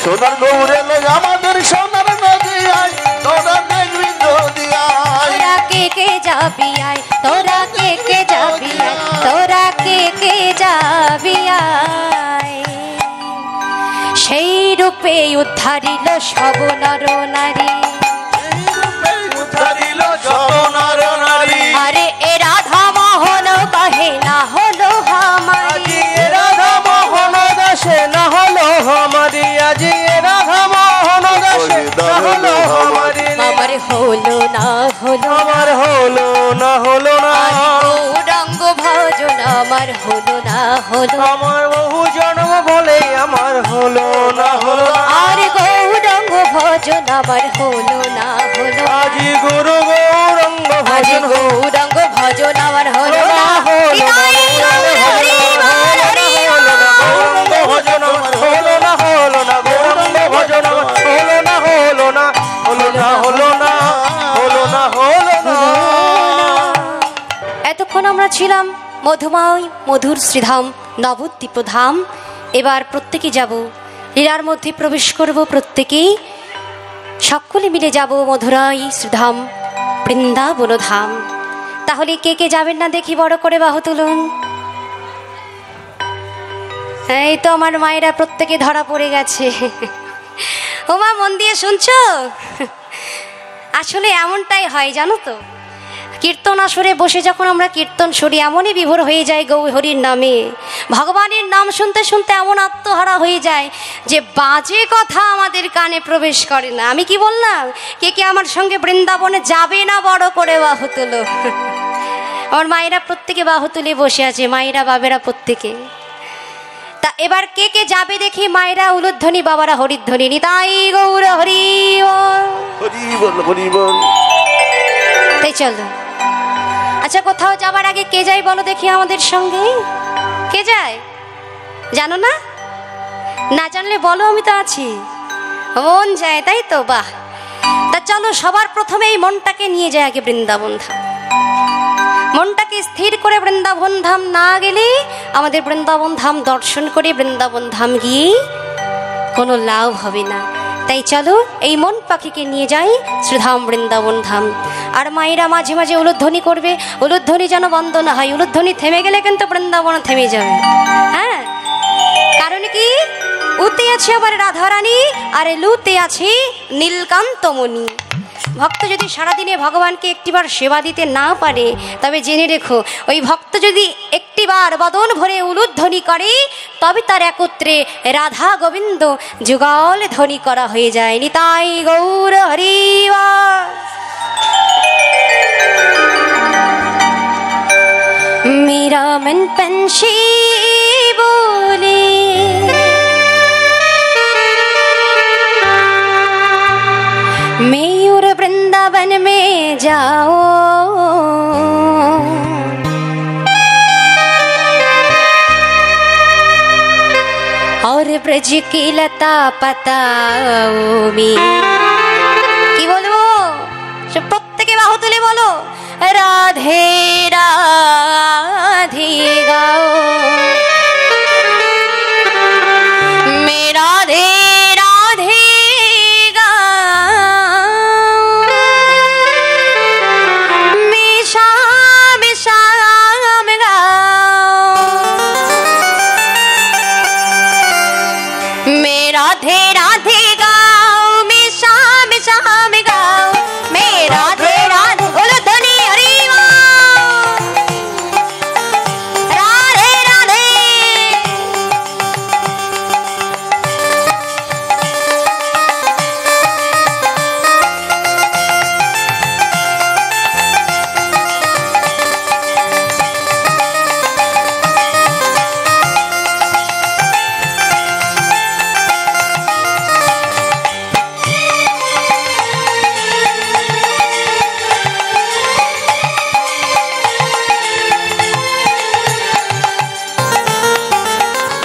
সোনার গৌর এলো আমাদের সোনার নদিয়ায়, তোরা দেখবি যদি আয়। তোরা কে কে যাবি আই, তোরা কে কে যাবি আই, তোরা কে কে যাবি আই। সেই রূপে উদ্ধারিল সব নর নারী, উদ্ধারিল সব নর নারী, আরে এ রাধা মোহন কহে না হলো হামারি, রাধা মোহন দাসে না হলো আমারি, আজি রাধা মোহন দাসে না হলো আমারি, আমার হলো না হলো, আমার হলো না হলো না, গৌরাঙ্গ ভজন আমার হলো না হলো, আমার বহু জন্ম বলে আমার হলো না হলো না, আর গৌরাঙ্গ ভজন আমার হলো না হলো, আজি গুরু গৌরঙ্গ আজ ভজন গৌরাঙ্গ ভজন আমার হলো না, হলো না, হরি বল, হরি বল, গৌরঙ্গ ভজন আমার হলো না হলো না, গৌরঙ্গ ভজন আমার হলো না হলো না, হলো না হলো না, হলো না হলো না। এতক্ষণ আমরা ছিলাম মধুময় মধুর শ্রীধাম নবদ্বীপ ধাম। এবার প্রত্যেকে যাব লীলার মধ্যে প্রবেশ করব, প্রত্যেকেই সকলে মিলে যাব মধুরাই শ্রীধাম বৃন্দাবন ধাম। তাহলে কে কে যাবেন না দেখি, বড় করে বাহু তুলুন। এই তো আমার মায়েরা প্রত্যেকে ধরা পড়ে গেছে। ও মা, মন দিয়ে শুনছো? আসলে এমনটাই হয় জানো তো, কীর্তন আসরে বসে যখন আমরা কীর্তন শুনি এমনই বিভোর হয়ে যায় গৌর হরির নামে, ভগবানের নাম শুনতে শুনতে এমন আত্মহারা হয়ে যায় যে বাজে কথা আমাদের কানে প্রবেশ করে না। আমি কি বললাম? কে কে আমার সঙ্গে বৃন্দাবনে যাবে না, বড় করে বাহু তুলো। আমার মায়েরা প্রত্যেকে বাহু তুলে বসে আছে, মায়েরা বাবেরা প্রত্যেকে। তা এবার কে কে যাবে দেখি, মায়েরা উলুধ্বনি, বাবারা হরিধ্বনি। নিতাই গৌর হরি বল, হরি বল হরি বল। তাই চলো। আচ্ছা, কোথাও যাবার আগে কে যায় বলো দেখি আমাদের সঙ্গে? কে যায় জানো না? না জানলে বলো, আমি তো আছি। মন যায়, তাই তো? বাহ, তা চলো সবার প্রথমে এই মনটাকে নিয়ে যায় আগে বৃন্দাবন ধাম। মনটাকে স্থির করে বৃন্দাবন ধাম না গেলে, আমাদের বৃন্দাবন ধাম দর্শন করে বৃন্দাবন ধাম গিয়ে কোনো লাভ হবে না। তাই চলো এই মন পাখিকে নিয়ে যাই শ্রীধাম বৃন্দাবন ধাম। আর মায়েরা মাঝে মাঝে উলুধ্বনি করবে, উলুধ্বনি যেন বন্ধ না হয়। উলুধ্বনি থেমে গেলে কিন্তু বৃন্দাবন থেমে যাবে। হ্যাঁ, কারণ কি, উতে আছে আবার রাধারানী আর লুতে আছে নীলকান্তমণি। ভক্ত যদি সারাদিনে ভগবানকে একটিবার সেবা দিতে না পারে, তবে জেনে রেখো ওই ভক্ত যদি একটিবার বদন ভরে উলুধ্বনি করে, তবে তার একত্রে রাধা গোবিন্দ যুগল ধ্বনি করা হয়ে যায়। নিতাই গৌর হরিবা। मेरा मन पंछी बोले, मयूर वृंदावन में जाओ, और ब्रज की लता पताओ में। কি বলবো? সব প্রত্যেকে বাহু তুলে বলো, রাধে রাধে গাও, মে রাধে রাধে গাও, মে শাম শাম গাও, মে রাধে রাধে গাও, মে শাম শাম গাও, মে রাধে রাধে। বলো ধনী হরি রাধে রাধে।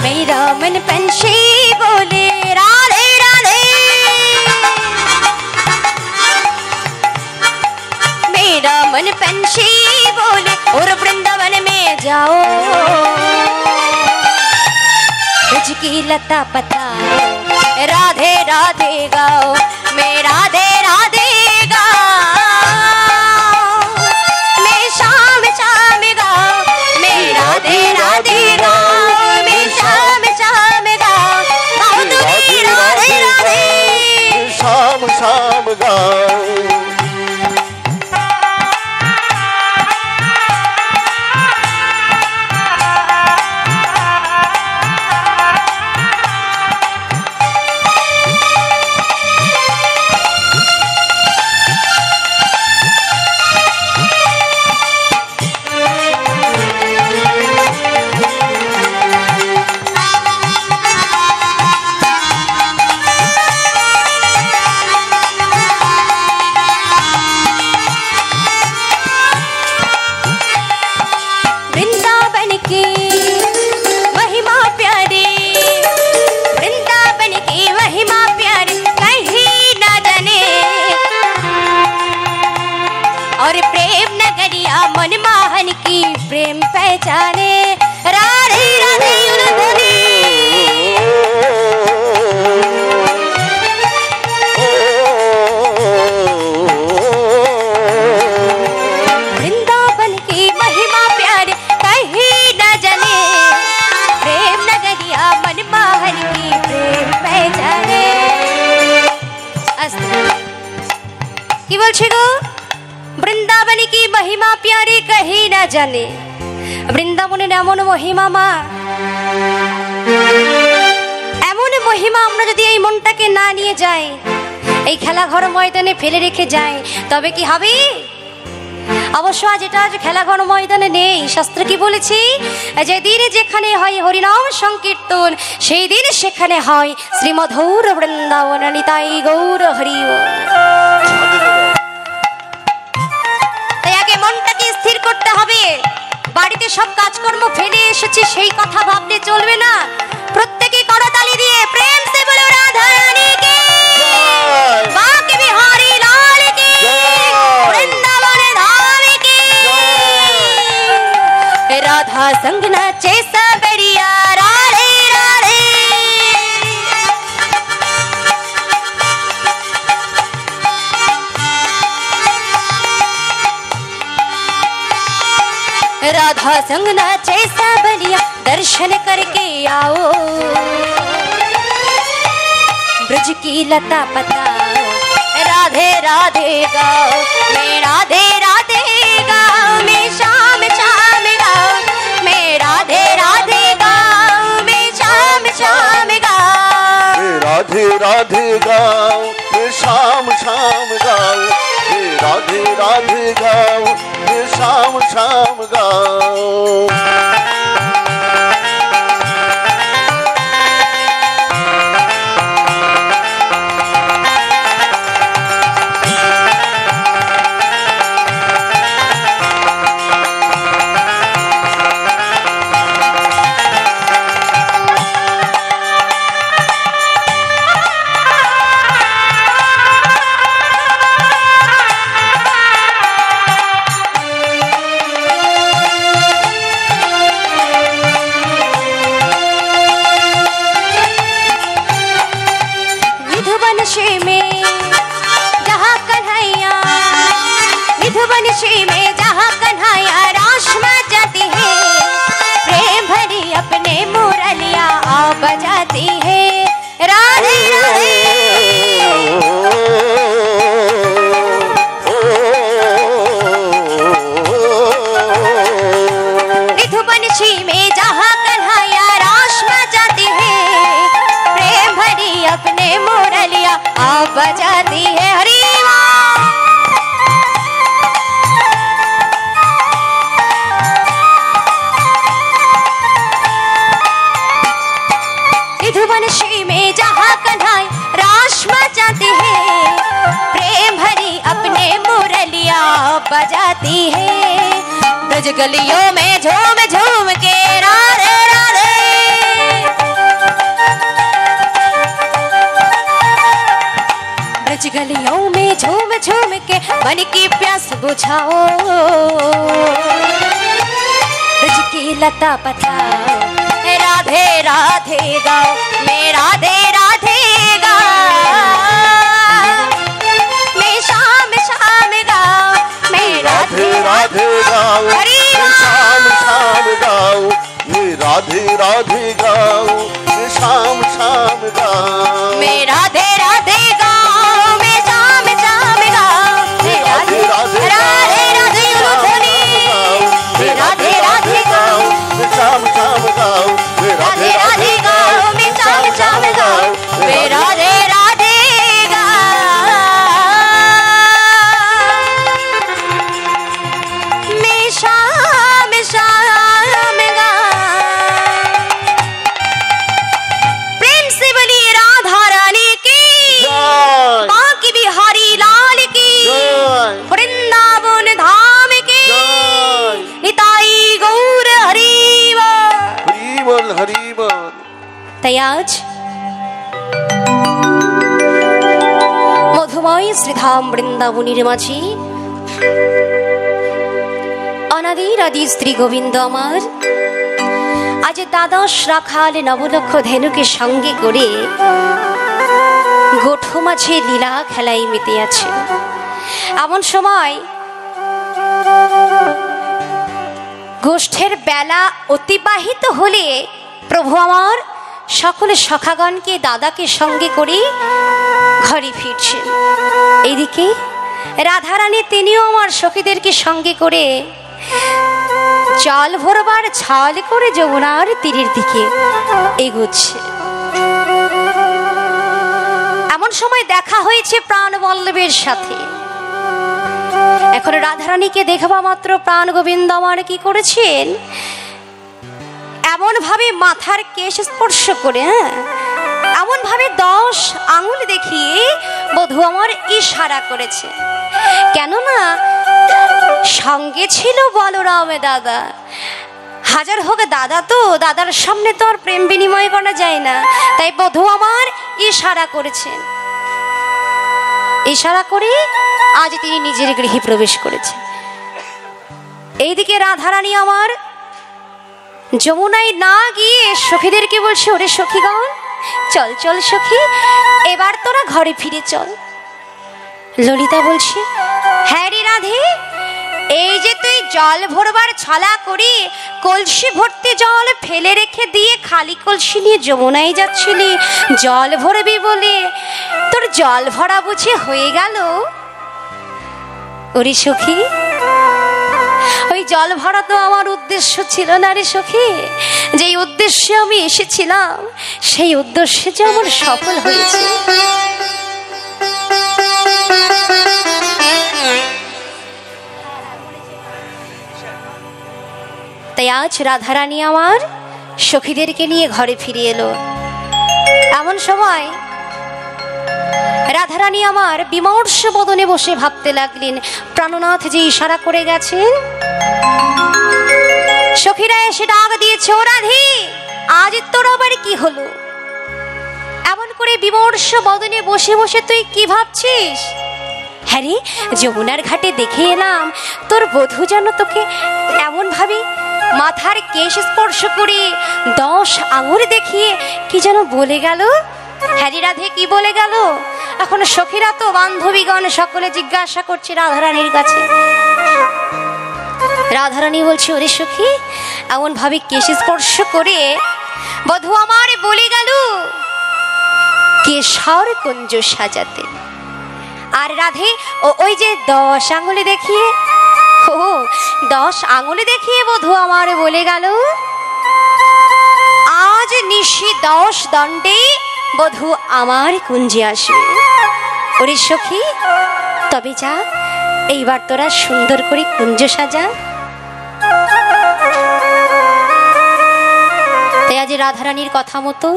मेरा मन पंछी बोले राधे राधे, मेरा मन पंछी बोले और वृंदावन में जाओ, ब्रज की लता पताओ, राधे राधे गाओ, मैं राधे राधे गाओ, मैं शाम शाम गाओ, मैं राधे राधे गाओ, मैं शाम शाम गाओ, गाओ तुम्हें राधे राधे। शाम शाम गाओ। वृंदावन की महिमा प्यारी, वृंदावन की महिमा प्यारी कहीं न जाने, और प्रेम नगरिया मनमोहन की प्रेम पहचाने, राधे राधे उलधनी। वृंदावन की महिमा प्यारी कहीं न जाने, प्रेम नगरिया मनमोहन की प्रेम पहचाने। কি বলছে গো? বৃন্দাবনী কি মহিমা প্যারি কহি না জানে। বৃন্দাবনের এমন মহিমা মা, এমন মহিমা আমরা যদি এই মনটাকে না নিয়ে যাই, এই খেলাঘর ময়দানে ফেলে রেখে যাই, তবে কি হবে? অবশ্য আজ এটা খেলাঘর ময়দানে নেই। শাস্ত্র কি বলেছি? যেদিন যেখানে হয় হরিনাম সংকীর্তন, সেই দিন সেখানে হয় শ্রীমধুর বৃন্দাবন। নিতাই গৌর হরি। তাই আগে মনটাকে স্থির করতে হবে। বাড়িতে সব কাজকর্ম ফেলে এসেছি সেই কথা ভাবলে চলবে না। প্রত্যেকে করতালি দিয়ে প্রেম সে বলো রাধা রানী কি, বাঁকে বিহারি লাল কি, বৃন্দাবন ধাম কি। राधा संग नाचे सबरिया राधे राधे। राधा संग नाचे सावलिया दर्शन करके आओ ब्रज की लता पताओ राधे राधे गाओ मैं राधे राधे गाओ मैं शाम शाम गाओ मैं राधे राधे गाओ मैं शाम शाम गाओ मैं राधे राधे गाओ मैं शाम शाम गाओ मैं राधे राधे गाओ मैं शाम शाम गाओ बजाती है राधे राधे निधुबंशी में जहाँ कन्हैया रास बजाती है प्रेम भरी अपने मुरलिया आ बजाती है हरि निधुबंशी में जहाँ कन्हैया रास बजाती है प्रेम भरी अपने मुरलिया बजाती है ब्रज गलियों में झूम झूम के राधे राधे ब्रज गलियों में झूम झूम के मन की प्यास बुझाओ ब्रज की लता पताओ राधे राधे गाओ मैं राधे राधे गाओ मैं शाम शाम गाओ मैं राधे राधे गाओ मैं शाम शाम गाओ मैं राधे राधे गाओ मैं शाम शाम गाओ मैं राधे राधे गाओ मैं शाम शाम गाओ मैं राधे राधे राधे राधे धोनी मैं राधे राधे गाओ मैं शाम शाम गाओ मैं राधे राधे गाओ मैं शाम शाम गाओ मैं राधे राधे गाओ मैं शाम शाम गाओ प्रेम से बोलिए राधा रानी की जय बांके बिहारी लाल की जय वृंदावन धाम की जय निताई गौर हरि हरिबोल हरिबोल তাই আজ মধুময় শ্রীধাম বৃন্দাবনের মাঝে অনাদির আদি স্ত্রী গোবিন্দ আমার আজ দ্বাদশ রাখাল নবলক্ষ ধেনুকে সঙ্গে করে গোঠো মাঝে লীলা খেলায় মেতে আছে এমন সময় গোষ্ঠের বেলা অতিবাহিত হলে প্রভু আমার সকলে সখাগণকে দাদাকে সঙ্গে করে ঘরে ফিরছেন এইদিকে রাধারানী তিনিও আমার সখীদেরকে সঙ্গে করে জল ভরবার ছাল করে যমুনার তীরের দিকে এগোচ্ছে এমন সময় দেখা হয়েছে প্রাণবল্লভের সাথে এখন রাধারানীকে দেখবা মাত্র প্রাণ গোবিন্দ আমার কি করেছেন এমন ভাবে মাথার কেশ স্পর্শ করে এমন ভাবে 10 আঙুল দেখিয়ে বধূ আমার ইশারা করেছে কেননা সঙ্গে ছিল বলরাম দাদা হাজার হোক দাদা তো দাদার সামনে তো আর প্রেম বিনিময় করা যায় না তাই বধূ আমার ইশারা করেছেন ইশারা করে আজ তিনি নিজের গৃহে প্রবেশ করেছেন এইদিকে রাধারানী আমার যমুনায় না গিয়ে সখীদেরকে বলছে ওরে সখীগণ চল চল সখী এবার তোরা ঘরে ফিরে চল ললিতা বলছে হ্যাঁ রে রাধে এই যে তুই জল ভরবার ছলা করি কলসি ভর্তি জল ফেলে রেখে দিয়ে খালি কলসি নিয়ে যমুনায় যাচ্ছিলি জল ভরবি বলে, তোর জল ভরা বুঝি হয়ে গেল? ওরে সখী, ওই জল ভরা তো আমার উদ্দেশ্য ছিল না রে সখী। যেই উদ্দেশ্যে আমি এসেছিলাম সেই উদ্দেশ্যে যে আমার সফল হয়েছে। তাই আজ রাধারানী আমার সখীদেরকে নিয়ে ঘরে ফিরে এলো। এমন সময় রাধারানী আমার বিমর্ষ বদনে বসে ভাবতে লাগলেন, প্রাণনাথ যে ইশারা করে গেছেন। সখীরা এসে ডাক দিয়েছে, ও রাধি, আজ তোর আবার কি হলো? এমন করে বিমর্ষ বদনে বসে বসে তুই কি ভাবছিস? হ্যাঁ রে, যমুনার ঘাটে দেখে এলাম তোর বধূ যেন তোকে এমন ভাবে মাথার কেশ স্পর্শ করে 10 আঙুল দেখিয়ে কি যেন বলে গেল। হ্যারি রাধে, কি বলে গেল? এখন সখীরা তো বান্ধবীগণ সকলে জিজ্ঞাসা করছে রাধারানীর কাছে। রাধারানী বলছে, ওরে সখী, এমন ভাবে কেশ স্পর্শ করে বধূ আমার বলে গেল কেশর কুঞ্জ সাজাতে। আর রাধে ওই যে 10 আঙুলে দেখিয়ে, ও 10 আঙুলে দেখিয়ে বধূ আমার বলে গেল আজ নিশি 10 দণ্ডে বধূ আমার কুঞ্জে আসবে। ওরে সখী, তবে যা, এইবার তোরা সুন্দর করে কুঞ্জ সাজা। তাই আজ রাধারানীর কথা মতো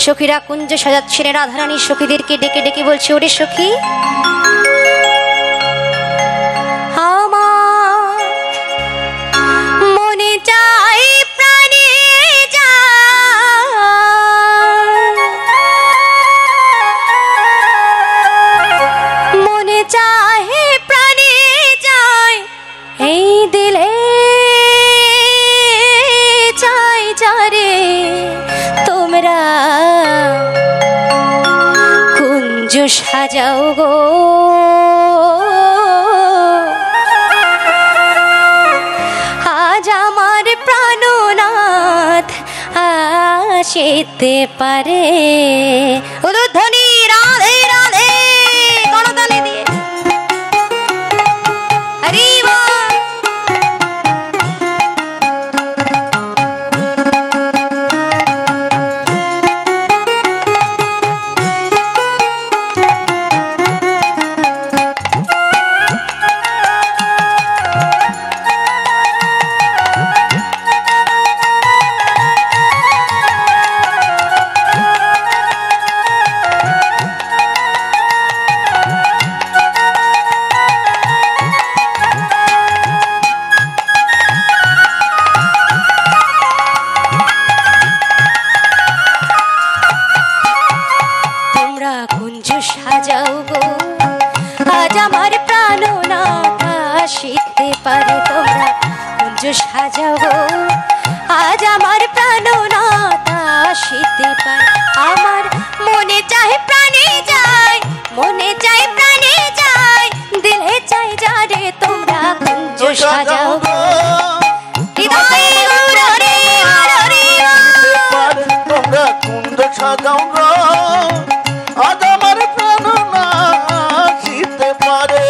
সখীরা কুঞ্জ সাজাচ্ছেন। রাধারানী সখীদেরকে ডেকে ডেকে বলছে, ওরে সখী, আমার মনে চাই প্রাণে যায়, মনে চাহে প্রাণে যায়, এই দিলে চাই যারে তোমরা কুঞ্জ সাজাও গো। আজ আমার প্রাণনাথ আসিতে পারে। উলুধ্বনি রাধে রাধে গণতালি দিয়ে হরি বল। সাজাও গো, আজ আমার প্রাণনাথ আসিতে পারে। তোমরা কুঞ্জ সাজাও গো, আজ আমার প্রাণনাথ আসিতে পারে। আমার মনে চায় প্রাণে যায়, মনে চায় প্রাণে যায়, দিলে চাই যারে তোমরা কুঞ্জ সাজাও গো। হৃদয়ে হরে হরে তোমরা কুঞ্জ সাজাও গো, আজ আমার প্রাণনাথ আসিতে পারে।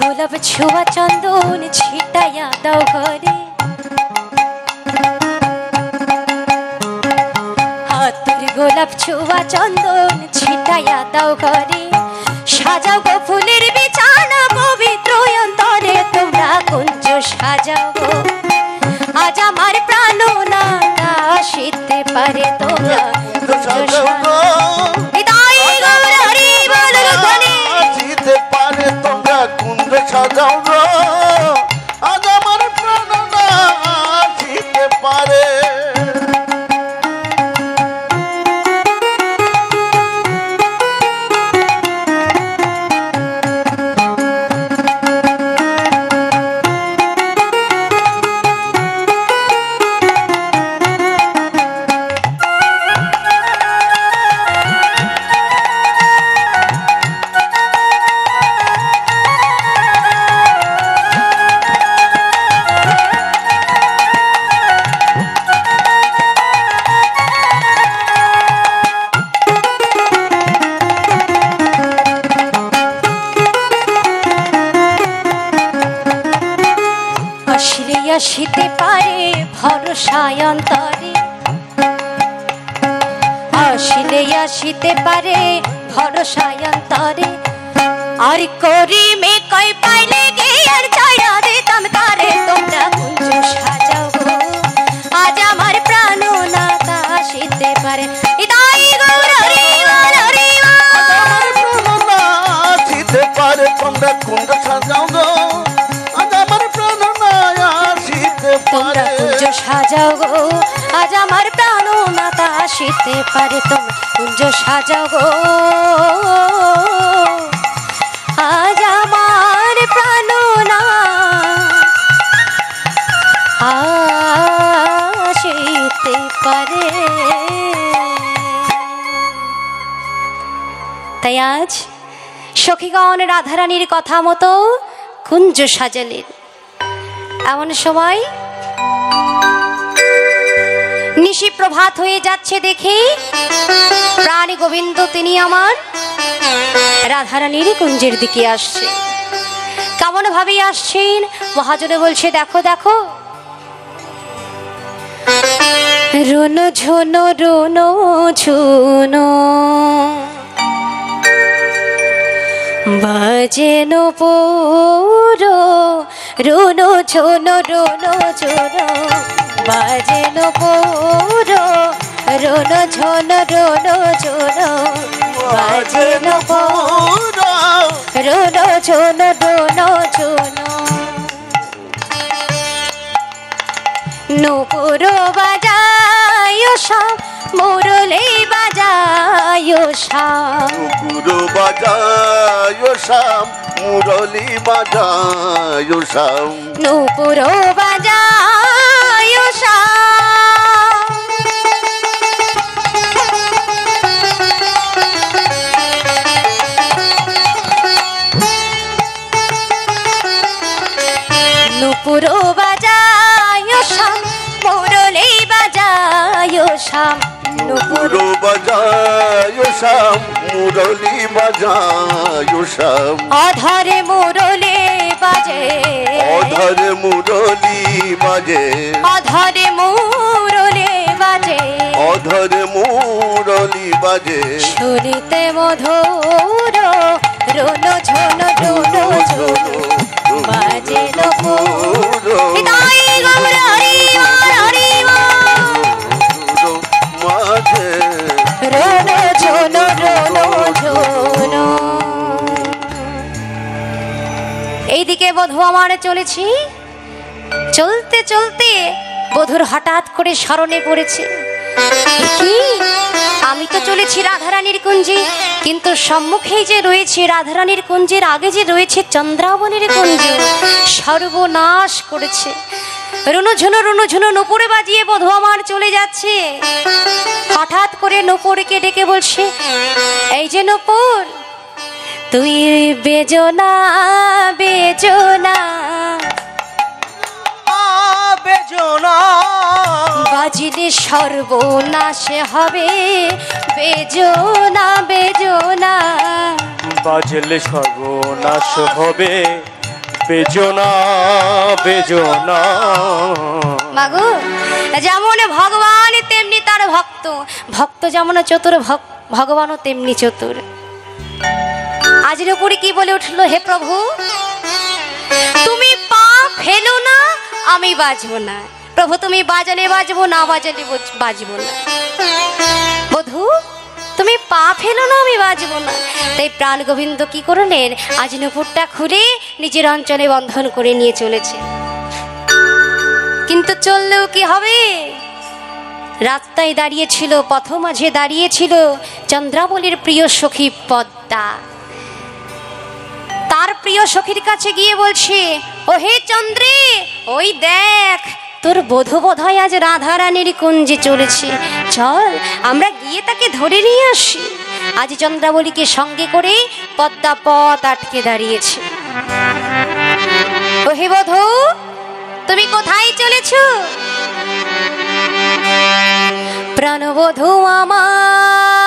গোলাপ ছোঁয়া চন্দন ছিটাইয়া দাও ঘরে, হাতের গোলাপ ছোঁয়া চন্দন ছিটাইয়া দাও ঘরে। সাজাও গো ফুলের বিছানা পবিত্র অন্তরে, তোমরা কুঞ্জ সাজাও গো, আজ আমার প্রাণনাথ আসিতে পারে তোমরা কুঞ্জ সাজাও গো হৃদয় গৌর হরি বল ধ্বনি আসিতে পারে তোমরা কুঞ্জ সাজাও গো আজ আমার প্রাণ না আসিতে পারে আসিতে পারে ভরসায় অন্তরে আসিলে আসিতে পারে ভরসায় অন্তরে আর করি মে কই পাইলে গে আর ছায়া দিতাম তারে তোমরা কুঞ্জ সাজাও গো আজ আমার প্রাণ নাথ আসিতে পারে হৃদয় গৌর হরি বল হরি বল আসিতে পারে তোমরা কুঞ্জ সাজাও গো আজ আমার প্রাণ না আসিতে তোমরা পারে কুঞ্জ সাজাও গো আজ আমার প্রাণ নাথ আসিতে পারে তোমরা কুঞ্জ সাজাও গো আজ আমার প্রাণ আসিতে পারে তাই আজ সখীগণ রাধারানীর কথা মতো কুঞ্জ সাজালেন। এমন সময় নিশি প্রভাত হয়ে যাচ্ছে দেখে প্রাণ গোবিন্দ তিনি আমার রাধারানীর কুঞ্জের দিকে আসছে। কেমন ভাবে আসছেন মহাজনে বলছে দেখো দেখো রুনো ঝুনো রুনো ঝুনো বাজেন পুরো রুনো ঝুনো রুনো ঝুনো বাজেন পুরো রুনো ঝুনো রুনো ঝুনো বাজেন পুরো রুনো ঝুনো রুনো ঝুনো নুপুর বাজায় সব মুরলি বাজায় সব গুরু বাজায় শাম মুরলি বাজায় শাম নুপুর বাজায় সব নুপুর বাজায় সব মুরলি বাজায় সব নুপুর গুরু বাজায় শাম মুরলি বাজায় শাম অধরে মুরলি বাজে অধর মুরলি বাজে অধরে মুরলি বাজে অধর মুরলি বাজে শুনিতে মধুর রুনো ঝুনো রুনো ঝুনো বাজে নুপুর হৃদয় গৌর হরি বল হরি বল মাঝে রুনো ঝুনো রুনো ঝুনো এইদিকে বধূ আমার চলেছি চলতে চলতে বধূর হঠাৎ করে স্মরণে পড়েছে কি আমি তো চলেছি রাধারানীর কুঞ্জে কিন্তু সম্মুখেই যে রয়েছে রাধারানীর কুঞ্জের আগে যে রয়েছে চন্দ্রাবনের কুঞ্জ সর্বনাশ করেছে রুনো ঝুনো নুপুরে বাজিয়ে বধূ আমার চলে যাচ্ছে হঠাৎ করে নুপুরকে ডেকে বলছে এই যে নুপুর তুই বেজো না বেজো না বেজনা বাজিলে সর্বনাশ হবে বেজো না বেজো না বাজলে সর্বনাশ হবে বেজনা বেজনা মাগো যেমন ভগবান তেমনি তার ভক্ত ভক্ত যেমন চতুর ভগবানও তেমনি চতুর আজের উপরে কি বলে উঠলো হে প্রভু তুমি পা ফেলো না আমি বাজবো না প্রভু তুমি বাজালে বাজবো, না বাজালে বাজবো না। বধূ তুমি পা ফেলো না, আমি বাজবো না। তাই প্রাণ গোবিন্দ কি করলেন, আজ নূপুরটা খুলে নিজের অঞ্চলে বন্ধন করে নিয়ে চলেছে। কিন্তু চললেও কি হবে, রাস্তায় দাঁড়িয়েছিল, পথ মাঝে দাঁড়িয়েছিল চন্দ্রাবলীর প্রিয় সখী পদ্মা। তার প্রিয় সখীর কাছে গিয়ে বলছে, ও হে চন্দ্রে, ওই দেখ তোর বধূ বোধহয় আজ রাধারানীর কুঞ্জে চলেছে, চল আমরা গিয়ে তাকে ধরে নিয়ে আসি। আজ চন্দ্রাবলীকে সঙ্গে করে পদ্মা পথ আটকে দাঁড়িয়েছে। ও হে বধূ, তুমি কোথায় চলেছ? প্রাণবধূ আমার,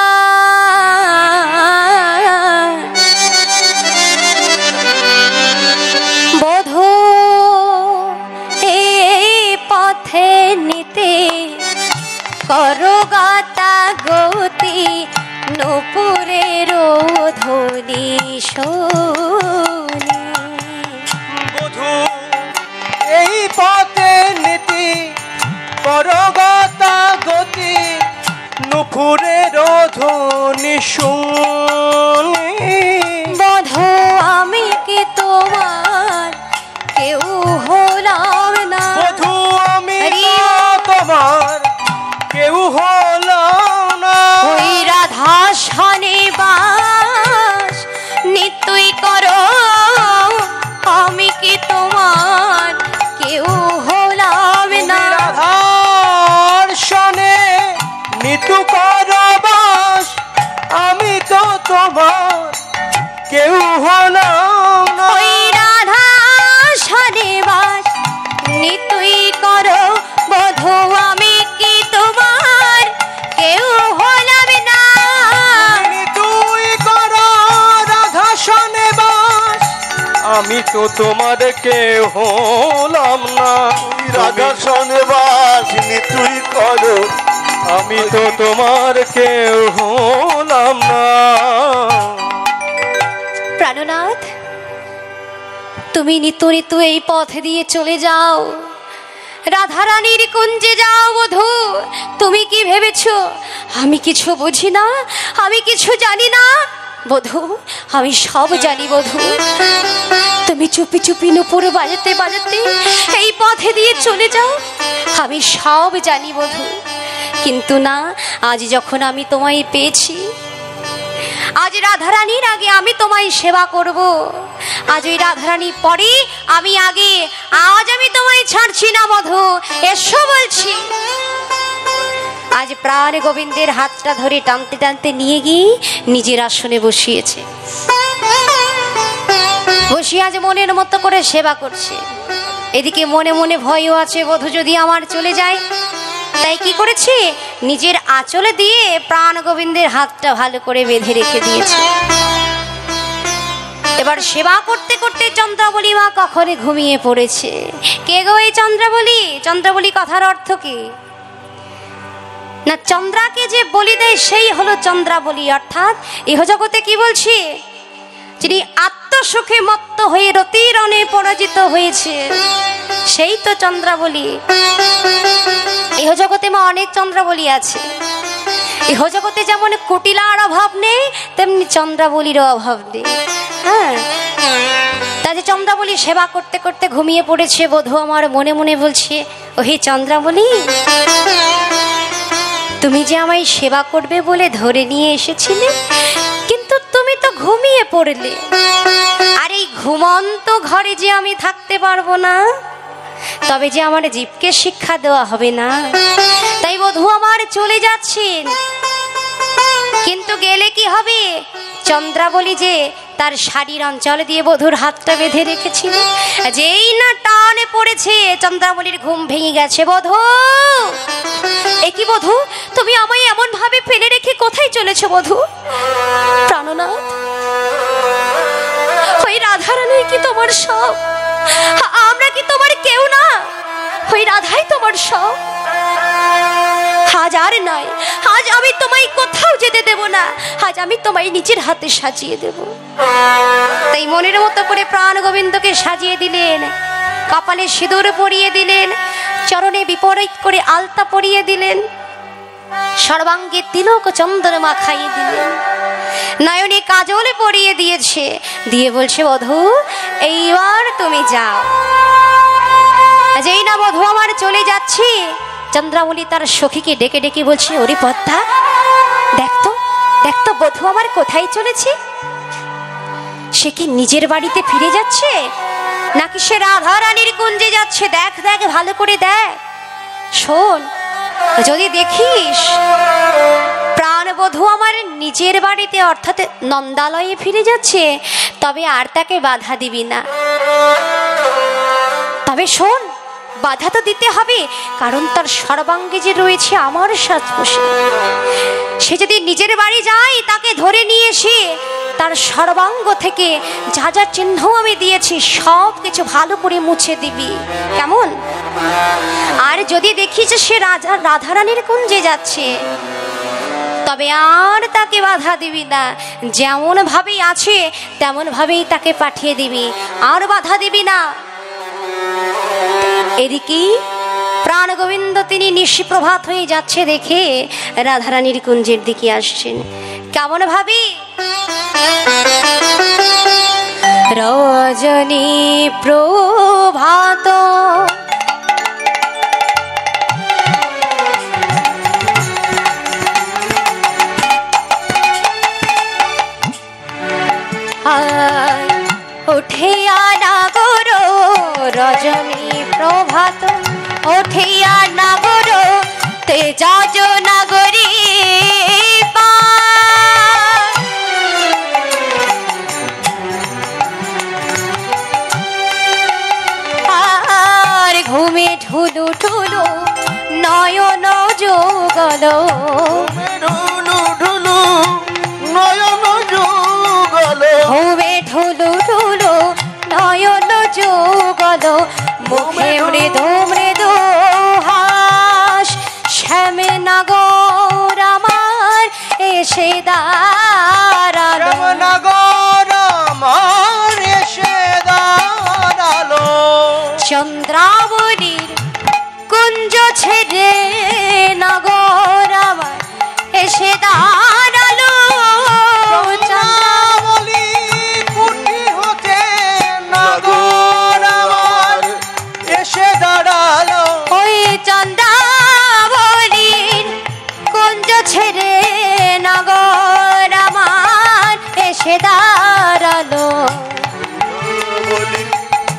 বধূ এই পথে নিতে করো গাতা গতি, নূপুরের ধ্বনি শোনে। বধূ এই পথে নীতি পরগতা গতি, নূপুরের ধ্বনি শুনি। বধূ আমি কি তোমার কেউ হলাম না, বধূ আমি তোমার কেউ হলাম না। ওই রাধা সনে বাস নিত্যই করো, আমি কি তোমার কেউ হলাম না। রাধার সনে নিতু করবাস, আমি তো তোমার কেউ হলাম না। ওই রাধা সনে বাস নিত্যই করো, বধূ আমি কি তোমার কেউ হলাম না। তুই করো রাধা সনে বাস, আমি তো তোমার কেউ হলাম না। রাধা সনে বাস তুই করো, আমি তো তোমার কেউ হলাম না। প্রাণনাথ, তুমি নিতু নিতু এই পথ দিয়ে চলে যাও, রাধারানীর কুঞ্জে যাও। বধূ তুমি কি ভেবেছো আমি কিছু বুঝি না, আমি কিছু জানি না? বধূ আমি সব জানি। বধূ তুমি চুপি চুপি নূপুর বাজাতে বাজাতে এই পথে দিয়ে চলে যাও, আমি সব জানি বধূ। কিন্তু না, আজ যখন আমি তোমায় পেয়েছি, আজ রাধারানীর আগে আমি তোমায় সেবা করব। আজ ওই রাধারানী পরে আমি আগে, আজ আমি তোমায় ছাড়ছি না বধূ, এসো বলছি। আজ প্রাণ গোবিন্দের হাতটা ধরে টানতে টানতে নিয়ে গিয়ে নিজের আসনে বসিয়েছে, বসিয়ে আজ মনের মতো করে সেবা করছে। এদিকে মনে মনে ভয়ও আছে, বধূ যদি আমার চলে যায়। তাই কি করেছে, নিজের আঁচলে দিয়ে প্রাণ গোবিন্দের হাতটা ভালো করে বেঁধে রেখে দিয়েছে। এবার সেবা করতে করতে চন্দ্রাবলী মা কখনো ঘুমিয়ে পড়েছে। কে গো এই চন্দ্রাবলী? চন্দ্রাবলী কথার অর্থ কি না, চন্দ্রাকে যে বলি দেয় সেই হলো চন্দ্রাবলী। অর্থাৎ ইহজগতে কি বলছি, যিনি আত্মসুখে মত্ত হয়ে রতিরণে পরাজিত হয়েছে, সেই তো চন্দ্রাবলী। ইহজগতে মা অনেক চন্দ্রাবলী আছে। ইহজগতে যেমন কুটিলার অভাব নেই, তেমনি চন্দ্রাবলীরও অভাব নেই। হ্যাঁ, তাই চন্দ্রাবলী সেবা করতে করতে ঘুমিয়ে পড়েছে। বধূ আমার মনে মনে বলছে, ও হে চন্দ্রাবলী, তুমি যে আমায় সেবা করবে বলে ধরে নিয়ে এসেছিলে, কিন্তু তুমি তো ঘুমিয়ে পড়লে। আর এই ঘুমন্ত ঘরে যে আমি থাকতে পারবো না, তবে যে আমার জীবকে শিক্ষা দেওয়া হবে না। তাই বধূ আমার চলে যাচ্ছেন, কিন্তু গেলে কি হবে, চন্দ্রাবলী যে তার শাড়ির অঞ্চল দিয়ে বধূর হাতটা বেঁধে রেখেছিল, যেই না টানে পড়েছে চন্দ্রাবলীর ঘুম ভেঙে গেছে। বধূ, এ কি বধূ, তুমি আমায় এমন ভাবে ফেলে রেখে কোথায় চলেছো বধূ? প্রাণনাথ, ওই রাধারানী কি তোমার সব? আমরা কি তোমার কেউ না? ওই রাধাই তোমার সব। আজ আর নয়, আজ আমি তোমায় কোথাও যেতে দেব না, আজ আমি তোমায় নিজের হাতে সাজিয়ে দেব। তাই মনের মতো করে প্রাণ গোবিন্দকে সাজিয়ে দিলেন, কপালে সিঁদুর পরিয়ে দিলেন, চরণে বিপরীত করে আলতা পরিয়ে দিলেন, সর্বাঙ্গে তিলক চন্দ্রমা খাইয়ে দিলেন, নয়নে কাজল পরিয়ে দিয়েছে, দিয়ে বলছে বধূ এইবার তুমি যাও। যেই না বধূ আমার চলে যাচ্ছি, চন্দ্রাবলী তার সখীকে ডেকে ডেকে বলছে, ওরে পদ্মা, দেখতো দেখতো বধূ আমার কোথায় চলেছে? সে কি নিজের বাড়িতে ফিরে যাচ্ছে, নাকি সে রাধা রানীর কুঞ্জে যাচ্ছে? দেখ দেখ, ভালো করে দেখ। শোন, যদি দেখিস প্রাণবধূ আমার নিজের বাড়িতে অর্থাৎ নন্দালয়ে ফিরে যাচ্ছে, তবে আর তাকে বাধা দিবি না। তবে শোন, বাধা তো দিতে হবে, কারণ তার সর্বাঙ্গে যে রয়েছে আমার সাজ পোশাক। সে যদি নিজের বাড়ি যায়, তাকে ধরে নিয়ে এসে তার সর্বাঙ্গ থেকে যা যা চিহ্ন আমি দিয়েছি সব কিছু ভালো করে মুছে দিবি, কেমন? আর যদি দেখিস সে রাধারানীর কুঞ্জে যাচ্ছে, তবে আর তাকে বাধা দিবি না, যেমন ভাবেই আছে তেমন ভাবেই তাকে পাঠিয়ে দিবি, আর বাধা দিবি না। এদিকে প্রাণ গোবিন্দ তিনি নিশিপ্রভাত হয়ে যাচ্ছে দেখে রাধারানীর কুঞ্জের দিকে আসছেন। কেমন ভাবি? রজনী প্রভাত উঠিয়া নাগর, রজনী প্রভাত উঠিয়া নাগর, তেজাজ নাগরী আর ঘুমে ঢুলু ঢুলু নয়ন যুগল, ঢুলু ঢুলু নয়ন যুগল, ঘুমে ঢুলু ঢুলু নয়ন যুগল, মুখে মৃদু মৃদু হাস, শ্যামে নাগর আমার এসে দাঁড়ালো, রামনগর আমার এসে দাঁড়ালো, চন্দ্রাবলীর কুঞ্জ ছেড়ে নগর আমার এসে দাঁড়ালো, চন্দ্রাবলী কুটি হতে নগর আমার এসে দাঁড়ালো, ওই চন্দ্রাবলীর কুঞ্জ ছেড়ে নগর আমার এসে দাঁড়ালো, বলি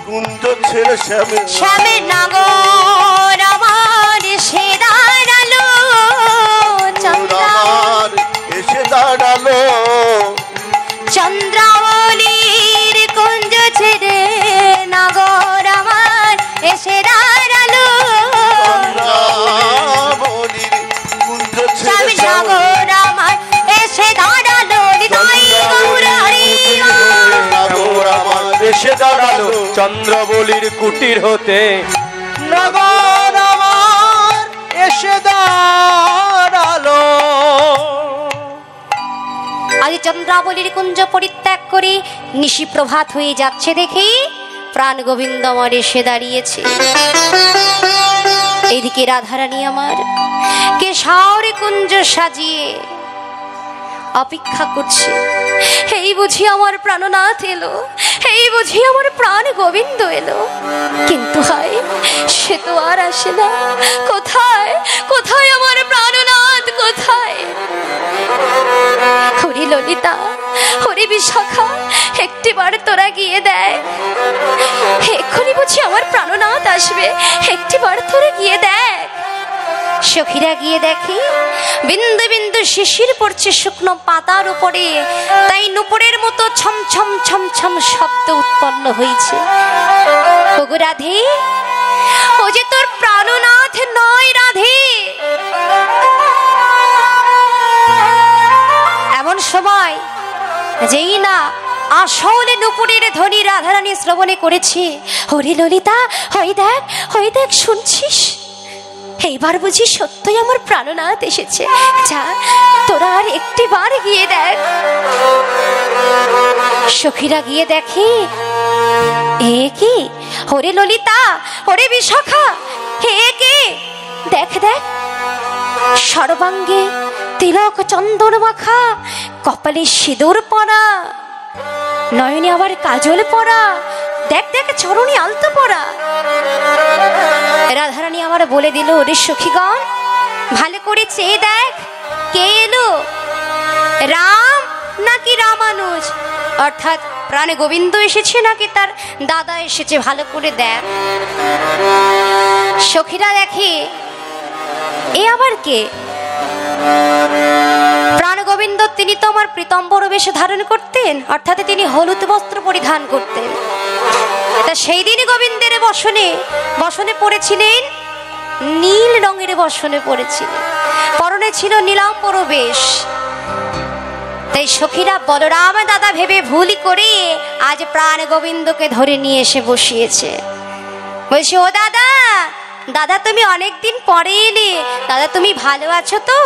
কুঞ্জ ছেড়ে শ্যামে শ্যামে নগর আমার এসে দাঁড়ালো, আমার এসে দাঁড়ালো, চন্দ্রাবলীর কুঞ্জ ছেড়ে নগর আমার এসে দাঁড়ালো, বলি কুঞ্জ শ্যামে ছেড়ে নগর আমার এসে দাঁড়ালো, হৃদয় গৌর হরি নগর আমার এসে দাঁড়ালো, চন্দ্রবলীর কুটির হতে নগর আমার এসে দাঁড়ালো। আজ চন্দ্রাবলীর কুঞ্জ পরিত্যাগ করে নিশি প্রভাত হয়ে যাচ্ছে দেখে প্রাণ গোবিন্দ আমার এসে দাঁড়িয়েছে। এদিকে রাধারানী আমার কেশর কুঞ্জ সাজিয়ে অপেক্ষা করছে। এই বুঝি আমার প্রাণনাথ এলো, এই বুঝি আমার প্রাণ গোবিন্দ এলো, কিন্তু হায় সে তো আর আসে না। কোথায় কোথায় আমার প্রাণনাথ, কোথায়? হরি ললিতা, হরি বিশাখা, একটিবার তোরা গিয়ে দেখ, এক্ষুনি বুঝি আমার প্রাণনাথ আসবে, একটিবার তোরা গিয়ে দেখ। সখীরা গিয়ে দেখে বিন্দু বিন্দু শিশির পড়ছে শুকনো পাতার উপরে, তাই নুপুরের মতো ছম ছম ছম ছম শব্দ উৎপন্ন হয়েছে। ওগো রাধে, ও যে তোর প্রাণনাথ নয় রাধে। এমন সময় যেই না আসলে নুপুরের ধ্বনি রাধারানী শ্রবণে করেছে, হরি ললিতা, হই দেখ শুনছিস? এইবার বুঝি সত্যই আমার প্রাণনাথ এসেছে। যা, তোরা আর একটিবার গিয়ে দেখ। সখীরা গিয়ে দেখে, এ কি? হরে ললিতা, হরে বিশাখা, হে কে? দেখ দেখ, সর্বাঙ্গে তিলক চন্দন মাখা, কপালে সিঁদুর পরা, নয়নে আবার কাজল পরা, দেখ দেখ চরণে আলতো পরা। রাধারানী আমার বলে দিল, ওরে সখীগণ, ভালো করে চেয়ে দেখ কে এলো, রাম নাকি রামানুজ, অর্থাৎ প্রাণে গোবিন্দ এসেছে নাকি তার দাদা এসেছে, ভালো করে দেখ। সখীরা দেখে, এ আবার কে? প্রাণ গোবিন্দ, তিনি তো আমার পীতাম্বর বেশে ধারণ করতেন, অর্থাৎ তিনি হলুদ বস্ত্র পরিধান করতেন। তা সেই দিনই গোবিন্দের বসনে পড়েছিলেন নীল রঙের বসনে পড়েছিলেন, পরনে ছিল নীলাম্বর বেশ। তাই সখীরা বলরাম দাদা ভেবে ভুল করে আজ প্রাণ গোবিন্দকে ধরে নিয়ে এসে বসিয়েছে। বলছে, ও দাদা, দাদা তুমি অনেকদিন পরে এলে, দাদা তুমি ভালো আছো তো?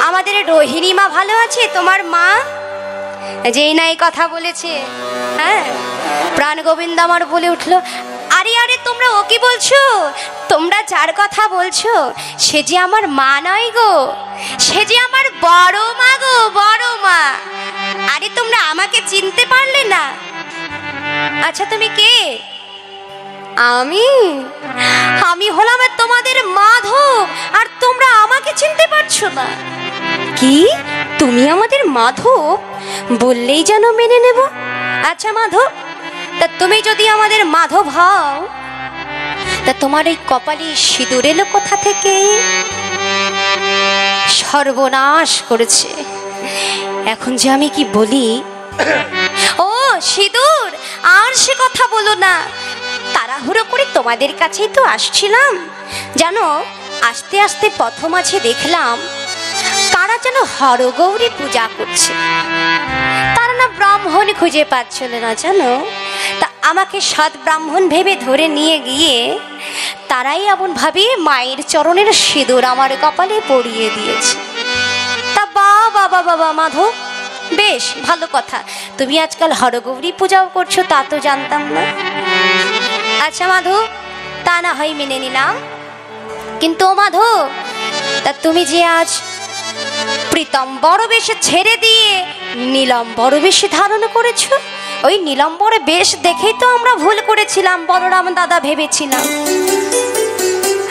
আমাদের রোহিণী মা ভালো আছে, তোমার মা? যেই নাই কথা বলেছে, হ্যাঁ, প্রাণ গোবিন্দ আমার বলে উঠলো, আরে আরে তোমরা ও কি বলছো? তোমরা যার কথা বলছো সে যে আমার মা নয় গো, সে যে আমার বড় মা গো, বড় মা। আরে তোমরা আমাকে চিনতে পারলে না? আচ্ছা তুমি কে? আমি হলাম তোমাদের মাধব, আর তোমরা আমাকে চিনতে পারছো না? কি, তুমি আমাদের মাধব? বললেই যেন মেনে নেব। আচ্ছা মাধব, তা তুমি যদি আমাদের মাধব হও, তা তোমার এই কপালে সিঁদুর এলো কোথা থেকে? সর্বনাশ করেছে, এখন যে আমি কি বলি। ও সিঁদুর, আর সে কথা বলো না, তাড়াহুড়ো করে তোমাদের কাছেই তো আসছিলাম। জানো, আস্তে আস্তে পথ মাঝে দেখলাম কারা যেন হরগৌরী পূজা করছে। তারা না ব্রাহ্মণ খুঁজে পাচ্ছিল না জানো, তা আমাকে সৎ ব্রাহ্মণ ভেবে ধরে নিয়ে গিয়ে তারাই এমন ভাবে মায়ের চরণের সিঁদুর আমার কপালে পরিয়ে দিয়েছে। তা বাবা বাবা মাধব, বেশ ভালো কথা, তুমি আজকাল হরগৌরী পূজাও করছো, তা তো জানতাম না। আচ্ছা মাধব, তা না হয় মেনে নিলাম, কিন্তু ও মাধব, তা তুমি যে আজ পীতাম্বর বেশে ছেড়ে দিয়ে নীলাম্বর বেশে ধারণ করেছো, ওই নীলাম্বর বেশ দেখেই তো আমরা ভুল করেছিলাম, বলরাম দাদা ভেবেছিলাম।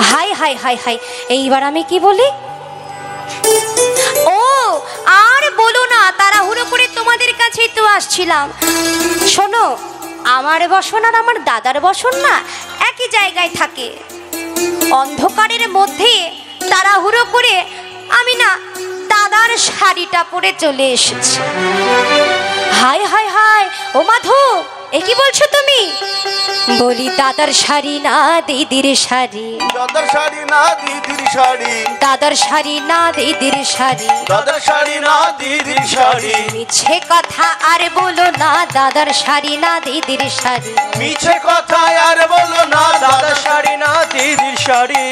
হাই হাই হাই হাই, এইবার আমি কি বলি? ও আর বলো না, তাড়াহুড়ো করে তোমাদের কাছেই তো আসছিলাম। শোনো, আমার বসন আর আমার দাদার বসন না একই জায়গায় থাকে। অন্ধকারের মধ্যে তাড়াহুড়ো করে আমি না দাদার শাড়িটা পরে চলে এসেছি। হাই হাই হাই, ও মাধব, এ কি বলছো তুমি? বলি দাদার শাড়ি না দিদির শাড়ি, দাদার শাড়ি না দিদির শাড়ি, দাদার শাড়ি না দিদির শাড়ি, দাদার শাড়ি না দিদির শাড়ি, মিছে কথা আর বলো না, দাদার শাড়ি না দিদির শাড়ি, মিছে কথা আর বলো না, দাদার শাড়ি না দিদির শাড়ি।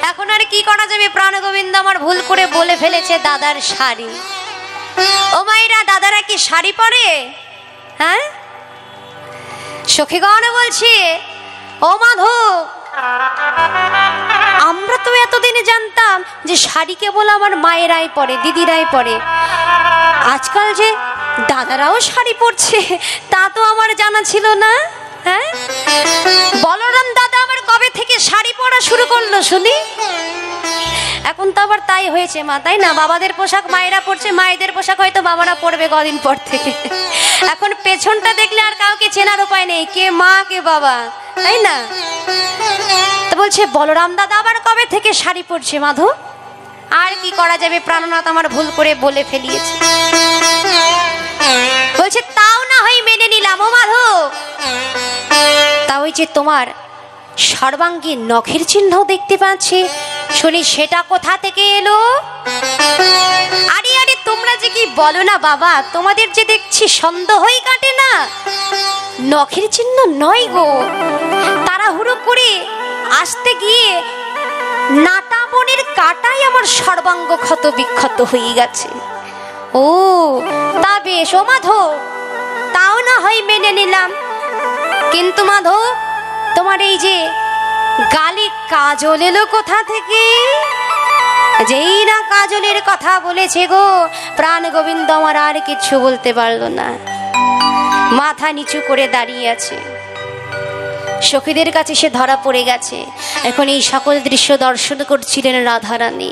এখন আর কি করা যাবে, প্রাণ গোবিন্দ আমার ভুল করে বলে ফেলেছে দাদার শাড়ি। ও মায়েরা, দাদারা কি শাড়ি পরে? হ্যাঁ, সখীগণ বলছে, ও মাধব, আমরা তো এতদিনে জানতাম যে শাড়ি কেবল আমার মায়েরাই পরে, দিদিরাই পরে। আজকাল যে দাদারাও শাড়ি পরছে তা তো আমার জানা ছিল না। হ্যাঁ, বলরাম দাদা আমার কবে থেকে শাড়ি পরা শুরু করলো শুনি? এখন তো আবার তাই হয়েছে মা, তাই না? বাবাদের পোশাক মায়েরা পরছে, মায়েদের পোশাক হয়তো বাবারা পরবে কদিন পর থেকে। এখন পেছনটা দেখলে আর কাউকে চেনার উপায় নেই, কে মা কে বাবা, তাই না? তো বলছে বলরাম দাদা আবার কবে থেকে শাড়ি পরছে মাধব? আর কি করা যাবে, প্রাণনাথ আমার ভুল করে বলে ফেলিয়েছে। বলছে তাও না হয় মেনে নিলাম ও মাধব, তা ওই যে তোমার সর্বাঙ্গে নখের চিহ্ন দেখতে পাচ্ছি, শুনি সেটা কোথা থেকে এলো? আরে আরে তোমরা যে কি বলো না বাবা, তোমাদের যে দেখছি সন্দেহই কাটে না। নখের চিহ্ন নয় গো, তাড়াহুড়ো করে আসতে গিয়ে নাটা বনের কাটাই আমার সর্বাঙ্গ ক্ষত বিক্ষত হয়ে গেছে। ও তা বেশ ও মাধব, তাও না হয় মেনে নিলাম, কিন্তু মাধব তোমার এই যে গালি কাজল এলো কোথা থেকে? যেই না কাজলের কথা বলেছে গো, প্রাণ গোবিন্দ আমার আর কিছু বলতে পারলো না, মাথা নিচু করে দাঁড়িয়ে আছে। সখীদের কাছে সে ধরা পড়ে গেছে। এখন এই সকল দৃশ্য দর্শন করছিলেন রাধারানী।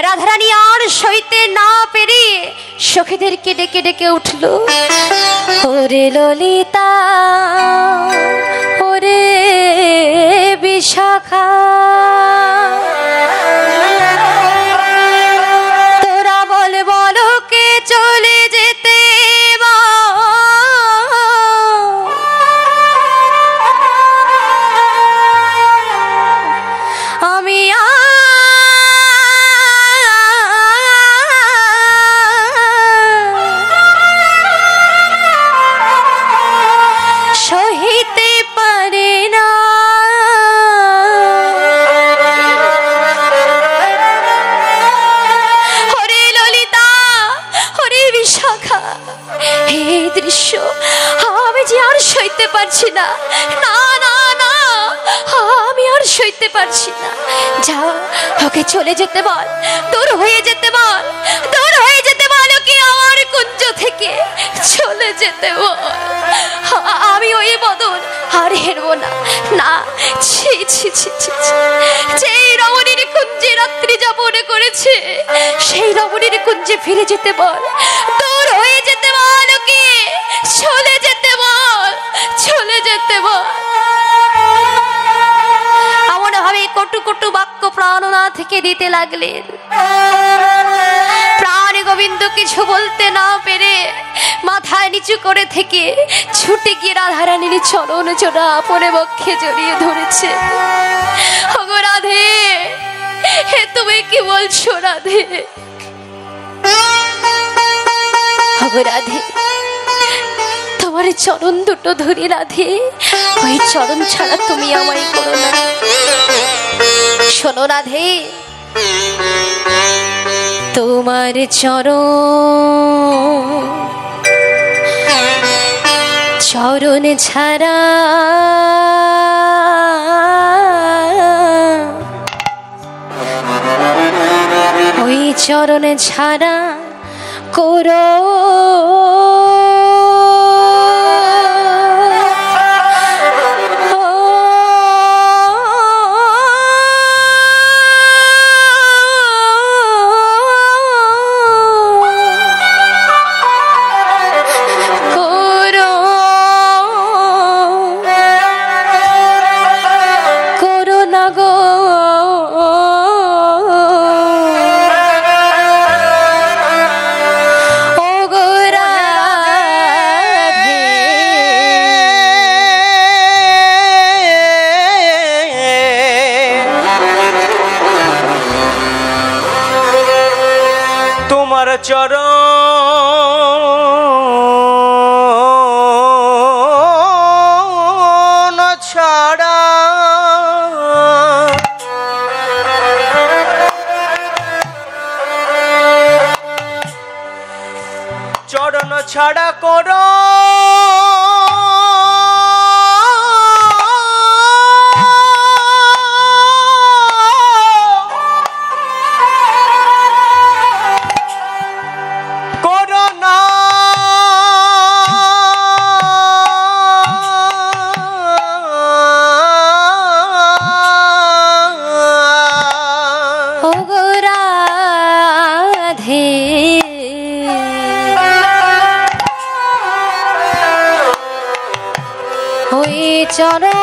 রাধারানী আর সইতে না পেরে সখীদেরকে ডেকে ডেকে উঠল, ওরে ললিতা, ওরে বিশাখা, তোরা বল বলকে চলে যেতে আমি সহিতে পারে না। হরে ললিতা, হরে বিশাখা, এই দৃশ্য আমি যে আর সইতে পারছি না। না না না, আমি আর সইতে পারছি না। যা, ওকে চলে যেতে বল, দূর হয়ে যেতে বল, দূর হয়ে যেতে বল, কি আমার কুঞ্জ থেকে চলে যেতে বল। আমি ওই বদন আর হেরবো না। না, ছি ছি ছি ছি, যেই রমণীর কুঞ্জে রাত্রি যাপন করেছে, সেই রমণীর কুঞ্জে ফিরে যেতে বল, দূর হয়ে যেতে বল, কি চলে যেতে বল, চলে যেতে বল। এমন ভাবে কটু কটু বাক্য প্রাণনা থেকে দিতে লাগলেন। প্রাণ গোবিন্দ কিছু বলতে না পেরে মাথা নিচু করে থেকে ছুটে গিয়ে রাধারানীর চরণ জোড়া আপনে বক্ষে জড়িয়ে ধরেছে। ওগো রাধে, হে তুমি কি বলছো রাধে? ওগো রাধে, তোমার চরণ দুটো ধরে রাধে, ওই চরণ ছাড়া তুমি আমায় করো না। শোনো রাধে, তোমার চরণ ছাড়া ওই চরণ ছাড়া করো চরণ ছাড়া চরণ ছাড়া করো চরণ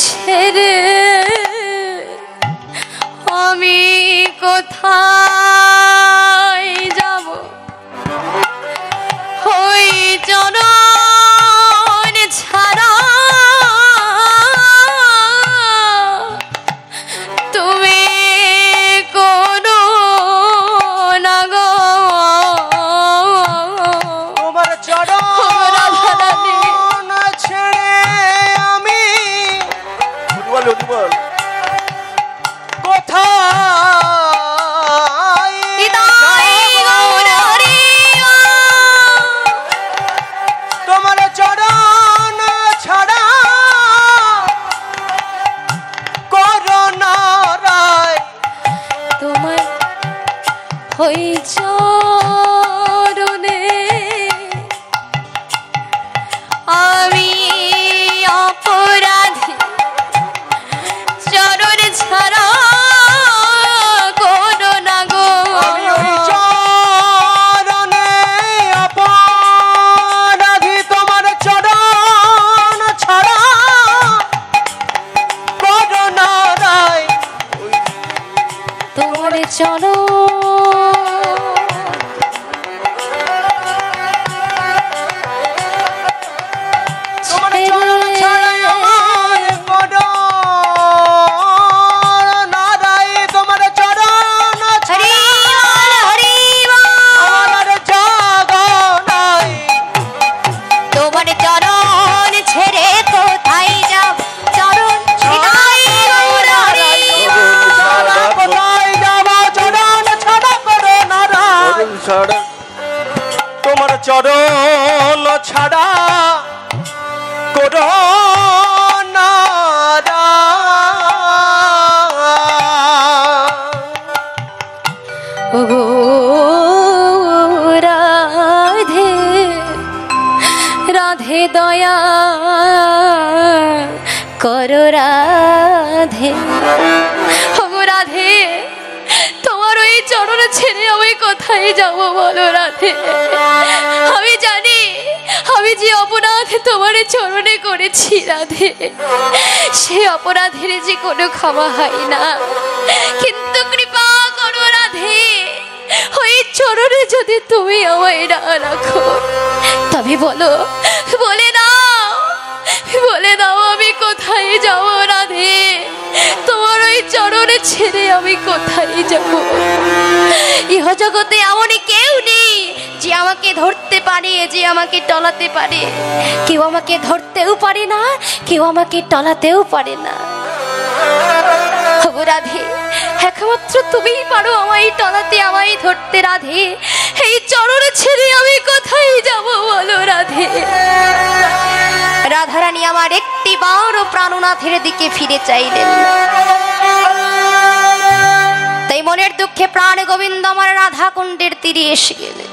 ছেড়ে আমি কোথায় যাব? ওই চরণ ছাড়া তুমি কোনো না গো। তোমার চরণ ছেড়ে আমি কোথায় ওই চরণে আমি অপরাধী চরণ ছাড়া করো না গো আমি ওই চরণে অপরাধী তোমার চরণ ছাড়া করো না রায় তোমার চলো তোমার চরণ ছাড়া আমার করো না রায় তোমার চরণ ছাড়া আমার জাগো নাই তোমার চরণ ছেড়ে কোথায় যাব চরণ ছিনাই গৌর হরি ছাড়া কোথায় যাবো চরণ ছাড়া করো না রায় তোমার চরণ ছাড়া করো না ও রাধে রাধে দয়া করো রাধে ও রাধে তোমার ওই চরণ ছেড়ে আমি কোথায় যাব বলো রাধে আমি জানি আমি যে অপরাধ তোমার চরণে করেছি রাধে সে অপরাধের যে কোনো ক্ষমা হয় না কিন্তু কৃপা করো রাধে ওই চরণে যদি তুমি আমায় না রাখো তবে বলো বলে দাও আমি কোথায় যাব রাধে তোমার ওই চরণে ছেড়ে আমি কোথায় যাব ইহ জগতে এমন কেউ নেই যে আমাকে ধরতে পারে যে আমাকে টলাতে পারে কেউ আমাকে ধরতেও পারে না কেউ আমাকে টলাতেও পারে না রাধে একমাত্র তুমিই পারো আমায় টলাতে আমায় ধরতে রাধে এই চরণ ছেড়ে আমি কোথায় যাব বলো রাধে রাধারানী আমার একটি বারও প্রাণনাথের দিকে ফিরে চাইলেন তাই মনের দুঃখে প্রাণ গোবিন্দ আমার রাধা কুণ্ডের তীরে এসে গেলেন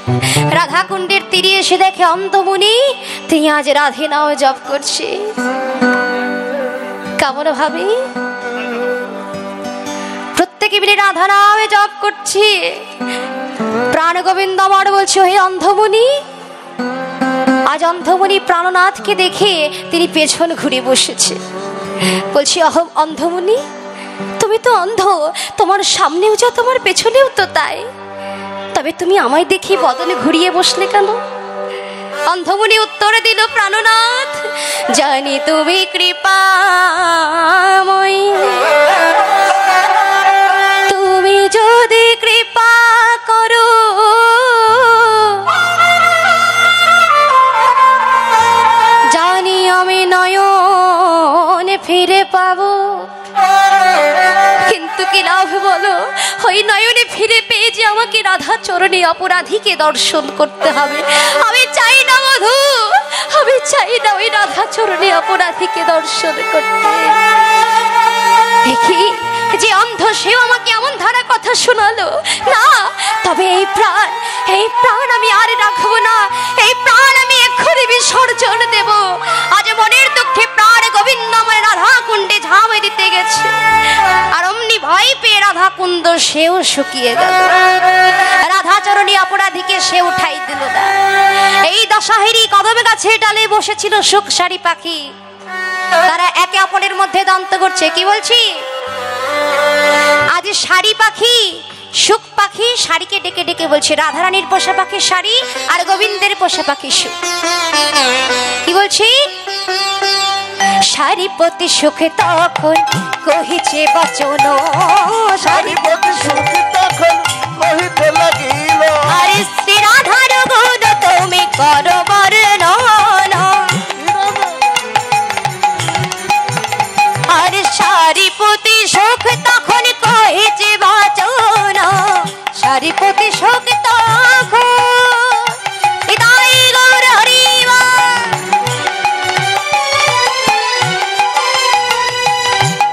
রাধা কুণ্ডের তীরে এসে দেখে অন্ধমুনি তিনি আজ রাধে নাও জপ করছে কেমন ভাবে প্রত্যেকে মিলে রাধা নামে জপ করছে প্রাণ গোবিন্দ আমার বলছে হে অন্ধমুনি আজ অন্ধমুনি প্রাণনাথকে দেখে তিনি পেছন ঘুরে বসেছে বলছি অন্ধমুনি তুমি তো অন্ধ তোমার সামনেও যা তোমার পেছনেও তো তাই তবে তুমি আমায় দেখি বদনে ঘুরিয়ে বসলে কেন অন্ধমুনি উত্তর দিল প্রাণনাথ জানি তুমি কৃপাময়ী তুমি যদি কৃপা করো জানি আমি নয়ন ফিরে পাবো কিন্তু কি লাভ বলো ওই নয়নে ফিরে পেয়ে যে আমাকে রাধা চরণে অপরাধীকে দর্শন করতে হবে আমি চাই না মধু আমি চাই না ওই রাধা চরণে অপরাধীকে দর্শন করতে দেখি যে অন্ধ সেও আমাকে এমন ধারা কথা শোনালো না তবে এই প্রাণ আমি আর রাখবো না এই প্রাণ আমি এক্ষুনি বিসর্জন দেব আজ মনের দুঃখে প্রাণ গোবিন্দ আমার রাধা কুণ্ডে ঝাঁপে দিতে গেছে আর অমনি ভয় পেয়ে রাধা কুণ্ড সেও শুকিয়ে গেল রাধা চরণী অপরাধীকে সে উঠাই দিল না এই দশাহেরি কদম গাছের ডালে বসেছিল সুখসারি পাখি তারা একে অপরের মধ্যে দন্ত করছে কি বলছি আজ শাড়ি পাখি সুখ পাখি শাড়িকে ডেকে ডেকে বলছে রাধারানীর পোষা পাখি শাড়ি আর গোবিন্দের পোষা পাখি সুখ কি বলছি শাড়ি প্রতি সুখে তখন কহিছে বচন শাড়ি প্রতি সুখে তখন কহিতে লাগিল আরে শ্রী রাধার গুণ তুমি করো বর্ণন আর শাড়ি প্রতি সুখ তখন কহিছে বচন শাড়ি প্রতি সুখ তখন হৃদয় গৌর হরিবা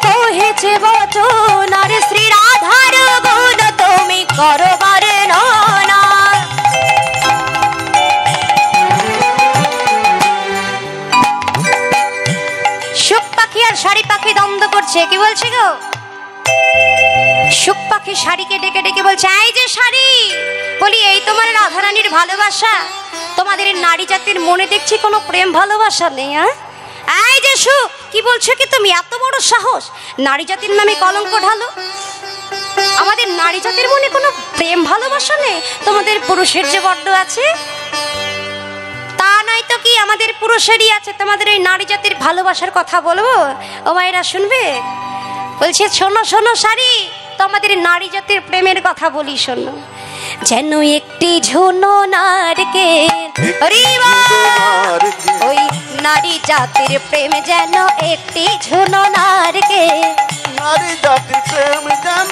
কহিছে বচন আর শ্রী রাধা দেখে শাড়িকে ডেকে ডেকে বলছে, এই যে শাড়ি, বলি এই তোমার রাধারানীর ভালোবাসা? তোমাদের নারী জাতির মনে দেখছি কোনো প্রেম ভালোবাসা নেই। হ্যাঁ, এই যে সু, কি বলছো কি তুমি? এত বড় সাহস, নারী জাতির নামে কলঙ্ক ঢালো। আমাদের নারী জাতির মনে কোনো প্রেম ভালোবাসা নেই? তোমাদের পুরুষের যে বড্ড আছে। তা নয় তো কি, আমাদের পুরুষেরই আছে। তোমাদের এই নারী জাতির ভালোবাসার কথা বলবো, ও মায়েরা শুনবে? বলছে, শোনো শোনো শাড়ি, তোমাদের নারী জাতির প্রেমের কথা বলি, শোনো। যেন একটি ঝুনো নারকেল, ওই নারী জাতির প্রেম যেন একটি ঝুনো নারকেল, নারী জাতির প্রেম যেন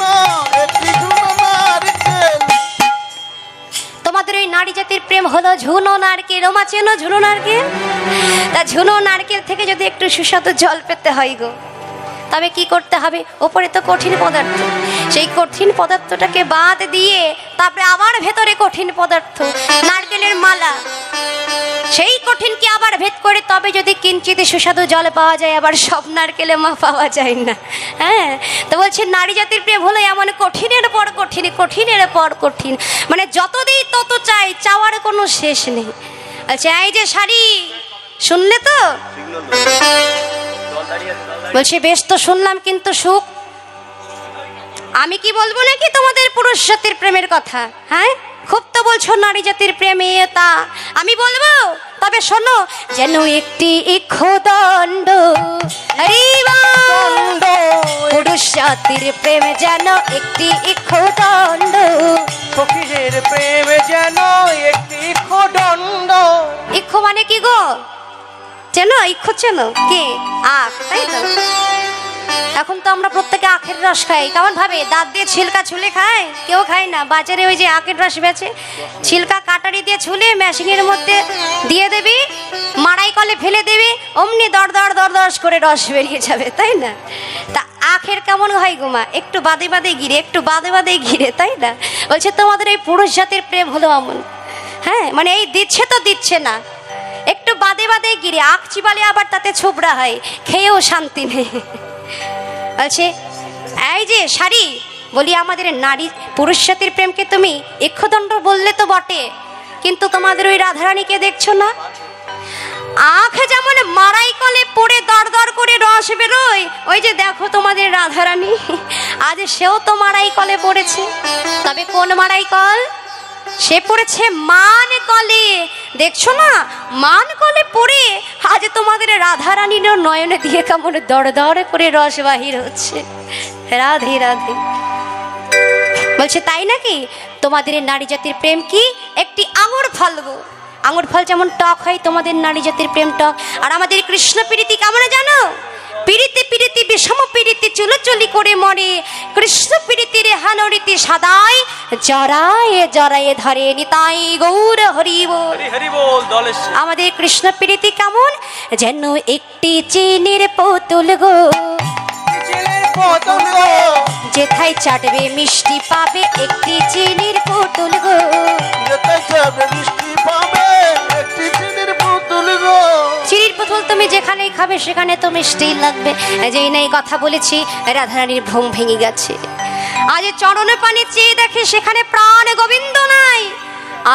একটি ঝুনো নারকেল। তোমাদের ওই নারী জাতির প্রেম হলো ঝুনো নারকেল। ওমা চেনো ঝুনো নারকেল? তা ঝুনো নারকেল থেকে যদি একটু সুস্বাদু জল পেতে হয় গো, তবে কি করতে হবে? ওপরে তো কঠিন পদার্থ, সেই কঠিন পদার্থটাকে বাদ দিয়ে তারপরে আবার ভেতরে কঠিন পদার্থ, নারকেলের মালা, সেই কঠিনকে আবার ভেদ করে তবে যদি কিঞ্চিত সুস্বাদু জল পাওয়া যায়। আবার সব নারকেলে মা পাওয়া যায় না। হ্যাঁ, তো বলছে নারী জাতির প্রেম হলো এমন কঠিনের পর কঠিন, কঠিনের পর কঠিন, মানে যত দিই তত চাই, চাওয়ার কোনো শেষ নেই। আচ্ছা, এই যে শাড়ি, শুনলে তো? বলছে, বেশ তো শুনলাম, কিন্তু সুখ আমি কি বলবো নাকি তোমাদের পুরুষ জাতির প্রেমের কথা? হ্যাঁ, খুব তো বলছো নারী জাতির প্রেমে, তা আমি বলবো, তবে শোনো। যেন একটি ইক্ষুদণ্ড, পুরুষ জাতির প্রেম যেন একটি ইক্ষুদণ্ড, ফকিরের প্রেম যেন একটি ইক্ষুদণ্ড। ইক্ষু মানে কি গো? চেনো ইক্ষু? চেনো কি? আখ, তাই তো? এখন তো আমরা প্রত্যেকে আখের রস খাই। কেমন ভাবে? দাঁত দিয়ে ছিলকা ছুলে খায়? কেউ খায় না। বাজারে ওই যে আখের রস বেচে, ছিলকা কাটারি দিয়ে ছুলে মেশিনের মধ্যে দিয়ে দেবি, মাড়াই কলে ফেলে দেবি, অমনি দর দর দর দর করে রস বেরিয়ে যাবে, তাই না? তা আখের কেমন হয় গুমা? একটু বাদে বাদে ঘিরে, একটু বাদে বাদে ঘিরে, তাই না? বলছে তোমাদের এই পুরুষ জাতির প্রেম হলো এমন। হ্যাঁ, মানে এই দিচ্ছে তো দিচ্ছে না, একটু বাদে বাদে গিরে, আখ চিবালে আবার তাতে ছোবড়া হয়, খেয়েও শান্তি নেই। বলছে, এই যে শাড়ি, বলি আমাদের নারী পুরুষ জাতির প্রেমকে তুমি ইক্ষুদণ্ড বললে তো বটে, কিন্তু তোমাদের ওই রাধারানীকে দেখছো না? আখ যেমন মাড়াই কলে পড়ে দর দর করে রস বেরোয়, ওই যে দেখো তোমাদের রাধারানী, আজ সেও তো মাড়াই কলে পড়েছে। তবে কোন মাড়াই কল? সে পড়েছে মান কলে। দেখছো না, মান কলে পড়ে আজ তোমাদের রাধারানীর নয়নে দিয়ে কেমন দড় দড় করে রস বাহির হচ্ছে। রাধে রাধে। বলছে, তাই নাকি? তোমাদের নারী জাতির প্রেম কি একটি আঙুর ফল গো। আঙুর ফল যেমন টক হয়, তোমাদের নারী জাতির প্রেম টক। আর আমাদের কৃষ্ণ প্রীতি কেমন জানো? পিড়িতে পিড়িতে বিষম পিড়িতে চুলোচুলি করে মরে, কৃষ্ণ প্রীতির হানরিতে সাদাই জরায়ে জরায়ে ধরে নিতাই গৌর হরি বল। আমাদের কৃষ্ণ প্রীতি কেমন? যেন একটি চিনির পুতুল গো, যেথায় চাটবে মিষ্টি পাবে একটি চিনির পুতুল গো, যেথায় চাটবে মিষ্টি পাবে একটি চিনির পুতুল গো। চিনির পুতুল তুমি যেখানেই খাবে সেখানে তো মিষ্টি লাগবে। যেই নাই কথা বলেছি, রাধারানীর ভ্রম ভেঙে গেছে। আজ চরণে পানি চেয়ে দেখে সেখানে প্রাণ গোবিন্দ নাই,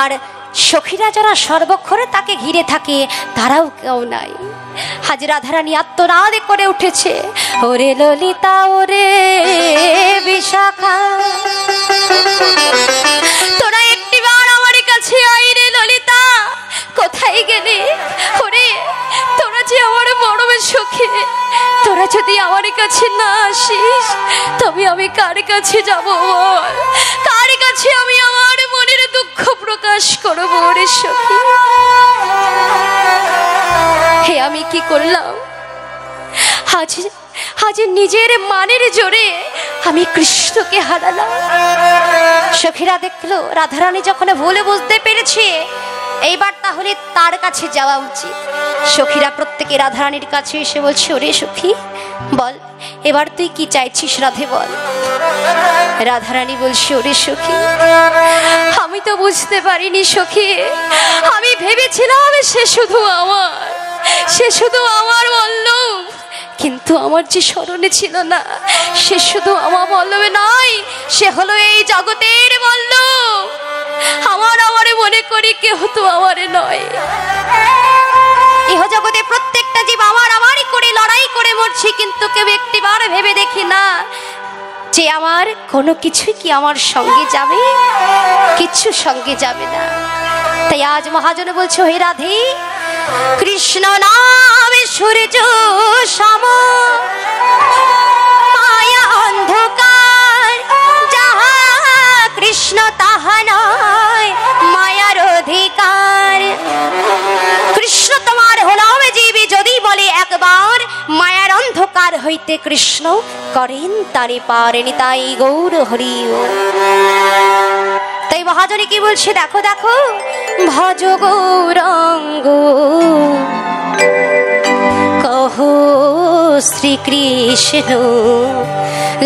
আর সখীরা যারা সর্বক্ষণে তাকে ঘিরে থাকে তারাও কেউ নাই। আজ রাধারানী আত্মনাদ করে উঠেছে, ওরে ললিতা ওরে বিশাখা, তোরা একটিবার আমার কাছে আয় রে ললিতা। কোথায় গেলে? ওরে তোরা যে আমার মরমের সখী, তোরা যদি আমার কাছে না আসিস তবে আমি কার কাছে যাব বল? কার কাছে আমি আমার মনের দুঃখ প্রকাশ করবো রে সখী? হে আমি কি করলাম? আজ নিজের মানের জোরে আমি কৃষ্ণকে হারালাম। সখীরা দেখলো রাধারানী যখন ভুলে বুঝতে পেরেছে, এইবার তাহলে তার কাছে যাওয়া উচিত। সখীরা প্রত্যেকে রাধারানীর কাছে এসে বলছে, ওরে সখী বল, এবার তুই কি চাইছিস রাধে বল। রাধারানী বলছে, ওরে সখী আমি তো বুঝতে পারিনি সখী, আমি ভেবেছিলাম সে শুধু আমার বলল, কিন্তু আমার যে স্মরণে ছিল না, সে শুধু আমার বলবে নয়, সে হলো এই জগতের মল্ল। আমারে মনে করি কেহ তো আমারে নয়। ইহ জগতে প্রত্যেকটা জীব আমারই করে লড়াই করে মরছি, কিন্তু কেউ একটিবার ভেবে দেখি না যে আমার কোনো কিছুই কি আমার সঙ্গে যাবে, কিচ্ছু সঙ্গে যাবে না। তাই আজ মহাজন বলছো, হে রাধে, কৃষ্ণ নামে সূর্য সম, মায়া অন্ধকার যাহা কৃষ্ণ তাহা নয় মায়ার অধিকার। কৃষ্ণ তোমার হলাম জীবী যদি বলে একবার, মায়ার অন্ধকার হইতে কৃষ্ণ করেন তারে পার। তাই গৌর হরি। তাই মহাজনী কি বলছে, দেখো দেখো, ভজ গৌরাঙ্গ কহো শ্রীকৃষ্ণ,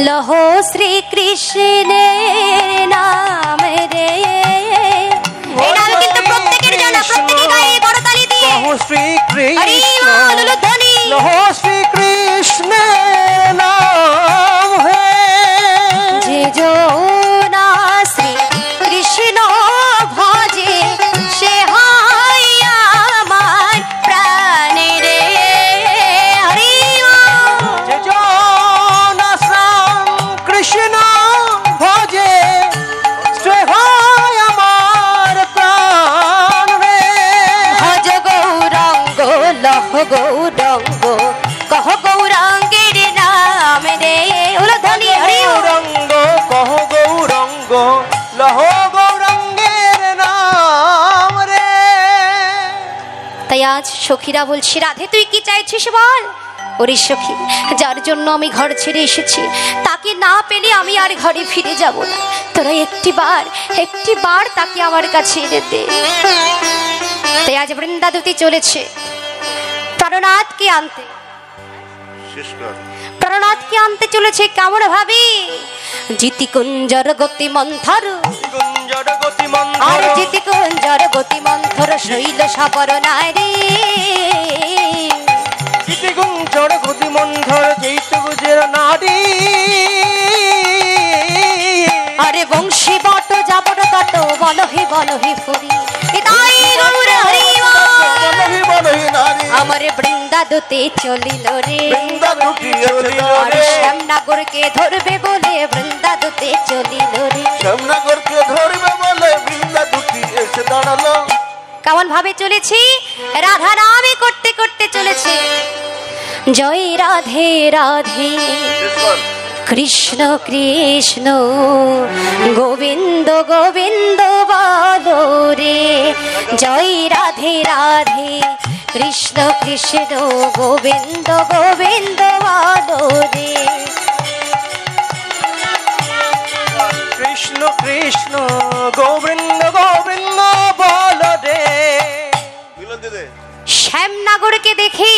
লহ শ্রীকৃষ্ণের নাম রে। এই নাম কিন্তু প্রত্যেকের জানা, প্রত্যেকে গায়ে করতালি দিয়ে কহো শ্রীকৃষ্ণ, লহ শ্রীকৃষ্ণ নাম হে। যে যো না শ্রীকৃষ্ণ ভজে, সে হয় আমার প্রাণের রে। হরি যে জন কৃষ্ণ ভজে, সে হয় আমার প্রাণ রে। ভজ গৌরাঙ্গ লহ গৌরাঙ্গ কহ গৌরাঙ্গের নাম রে। ধ্বনি হরি গৌরাঙ্গ কহ গৌরাঙ্গ, লহ গৌরাঙ্গের নাম রে। তাই আজ সখীরা বলছি, রাধে তুই কি চাইছিস বল। ওরে সখী, যার জন্য আমি ঘর ছেড়ে এসেছি, তাকে না পেলে আমি আর ঘরে ফিরে যাব না। তোরা একটিবার তাকে আমার কাছে এনে দে। তাই আজ বৃন্দাদুতি চলেছে প্রাণনাথকে আনতে। প্রাণনাথকে আনতে চলেছে কেমন ভাবে, জিতি কুঞ্জর গতি মন্থর, কুঞ্জর গতি আর মন্থর, জিতি কুঞ্জর গতি মন্থর শৈল সাপর নারী। জিতি কুঞ্জর গতি মন্থর চৈত গুজের নারী। আরে বংশী বট যাবর তট বলহি বলহি ফুরি। তাই গৌর হরি বলহি বলহি নারী, আমার বৃন্দাদুতে চলিল রে। বৃন্দাদুতি চলিল আর রে। শ্যামনগরকে ধরবে বলে বৃন্দাদুতে চলিল রে। শ্যামনগরকে ধরবে বলে বৃন্দাদুতি এসে দাঁড়ালো। কেমন ভাবে চলেছি, রাধা নামে করতে করতে চলেছে। জয় রাধে রাধে কৃষ্ণ কৃষ্ণ গোবিন্দ গোবিন্দ বলো রে। জয় রাধে রাধে কৃষ্ণ কৃষ্ণ গোবিন্দ গোবিন্দ বলো রে। কৃষ্ণ কৃষ্ণ গোবিন্দ গোবিন্দ বল রে। শ্যামনগরকে দেখে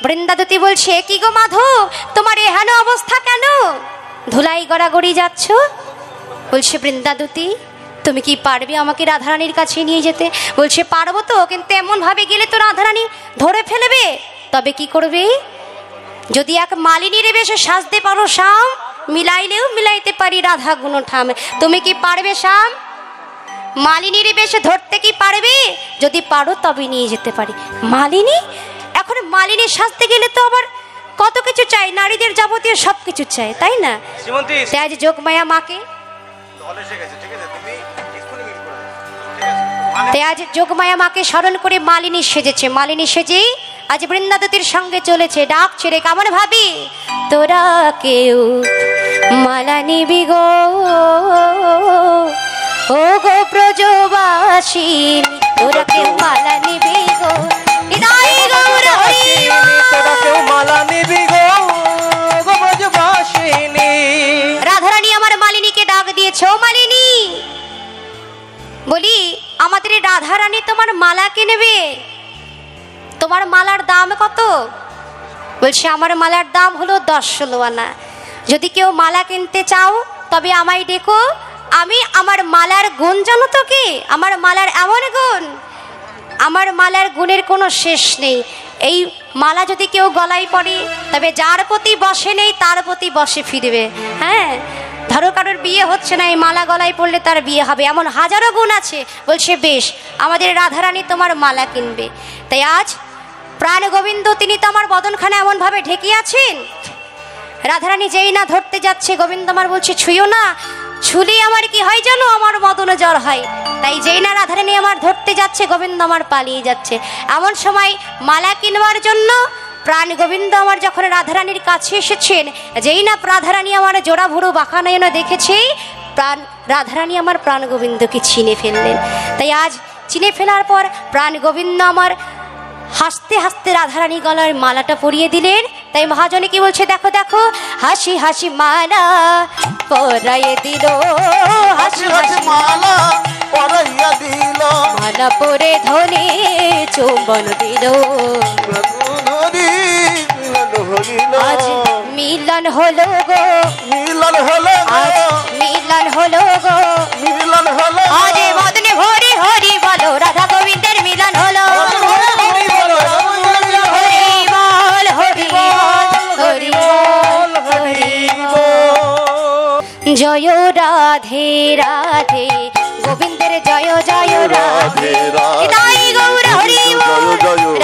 বৃন্দাদুতি বলছে, কি গো মাধব, তোমার এহেন অবস্থা কেন? ধুলাই গড়াগড়ি যাচ্ছ। বলছে, বৃন্দাদুতি তুমি কি পারবে আমাকে রাধারানীর কাছে নিয়ে যেতে? বলছে, পারবো তো, কিন্তু এমন ভাবে গেলে তো রাধারানী ধরে ফেলবে। তবে কি করবে? যদি এক মালিনীর বেশে সাজতে পারো শ্যাম, মিলাইলেও মিলাইতে পারি রাধা গুণ ঠাম। তুমি কি পারবে শ্যাম? মালিনীর বেশে ধরতে কি পারবে? যদি পারো তবে নিয়ে যেতে পারি। মালিনী? এখন মালিনী সাজতে গেলে তো আবার কত কিছু চাই, নারীদের যাবতীয় সব কিছু চাই, তাই না? শ্রীমন্তী তাই আজ যোগমায়া মাকে, তাই আজ যোগমায়া মাকে স্মরণ করে মালিনী সেজেছে। মালিনী সেজেই আজ বৃন্দাদুতির সঙ্গে চলেছে। ডাক ছেড়ে কেমন ভাবি, তোরা কেউ মালা নিবি গো, ও গো ব্রজবাসী, তোরা কেউ মালা নিবি গো। হৃদয় গৌর হরি তোরা কেউ মালা নিবি গো, গো ব্রজবাসিনী। রাধারানী আমার মালিনীকে ডাক দিয়েছে, ও মালিনী, বলি আমাদের রাধারানী তোমার মালা কিনবে, তোমার মালার দাম কত? বলছে, আমার মালার দাম হলো 10-16 আনা। যদি কেউ মালা কিনতে চাও তবে আমায় ডেকো। আমি আমার মালার গুণ জানো তো কি? আমার মালার এমন গুণ, আমার মালার গুণের কোনো শেষ নেই। এই মালা যদি কেউ গলায় পড়ে তবে যার প্রতি বসে নেই তার প্রতি বসে ফিরবে। হ্যাঁ, ধরো কারোর বিয়ে হচ্ছে না, এই মালা গলায় পড়লে তার বিয়ে হবে, এমন হাজারো গুণ আছে। বলছে বেশ, আমাদের রাধারানী তোমার মালা কিনবে। তাই আজ প্রাণ গোবিন্দ তিনি তো আমার বদনখানা এমনভাবে ঢেকে আছেন, রাধারানী যেই না ধরতে যাচ্ছে, গোবিন্দ আমার বলছে ছুঁয়ো না, ছুলি আমার কি হয় জানো, আমার মদন জ্বর হয়। তাই যেই না রাধারানী আমার ধরতে যাচ্ছে, গোবিন্দ আমার পালিয়ে যাচ্ছে। এমন সময় মালা কিনবার জন্য প্রাণ গোবিন্দ আমার যখন রাধারানীর কাছে এসেছেন, যেই না রাধারানী আমার জোড়া ভুরু বাঁকা নয়নে দেখেছে, রাধারানী আমার প্রাণ গোবিন্দকে চিনে ফেললেন। তাই আজ চিনে ফেলার পর প্রাণ গোবিন্দ আমার হাসতে হাসতে রাধারানী গলার মালাটা পরিয়ে দিলেন। তাই মহাজনে কি বলছে, দেখো দেখো, হাসি হাসি মালা পরাইয়ে দিল, হাসি হাসি মালা পরাইয়া দিল, মালা পরে ধনে চুম্বন দিল। আজ মিলন হলো গো, মিলন হলো, আজ মিলন হলো গো, মিলন হলো, আজ মদনে হরি হরি বলো, রাধা গোবিন্দের মিলন হলো। হরি বল হরি বল হরি বল হরি বল। জয় রাধে রাধে গোবিন্দের জয় জয় রাধে, তাই গৌর হরি বল।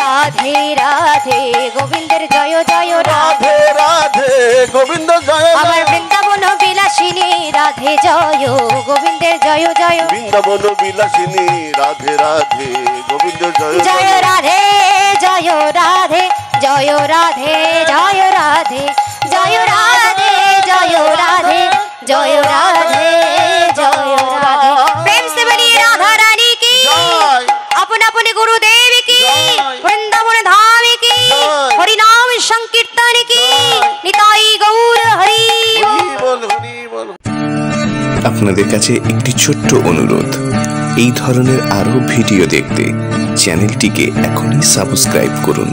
রাধে রাধে গোবিন্দের জয় জয় রাধে, রাধে গোবিন্দ জয়, আমার বৃন্দাবন বিলাসিনী রাধে জয় গোবিন্দের জয় জয়, বৃন্দাবন বিলাসিনী রাধে রাধে গোবিন্দ জয়, জয় রাধে জয় রাধে জয় রাধে জয় রাধে জয় রাধে জয় রাধে জয় রাধে জয় রাধে। প্রেম से बनी राधा रानी की, अपने अपने गुरुदेव की, वृंदावन धाम की, हरि नाम संकीर्तन की, निताई गौर हरि বল হরি বল। আপনাদের কাছে একটি ছোট্ট অনুরোধ, এই ধরনের আরো ভিডিও দেখতে চ্যানেলটিকে এখনই সাবস্ক্রাইব করুন।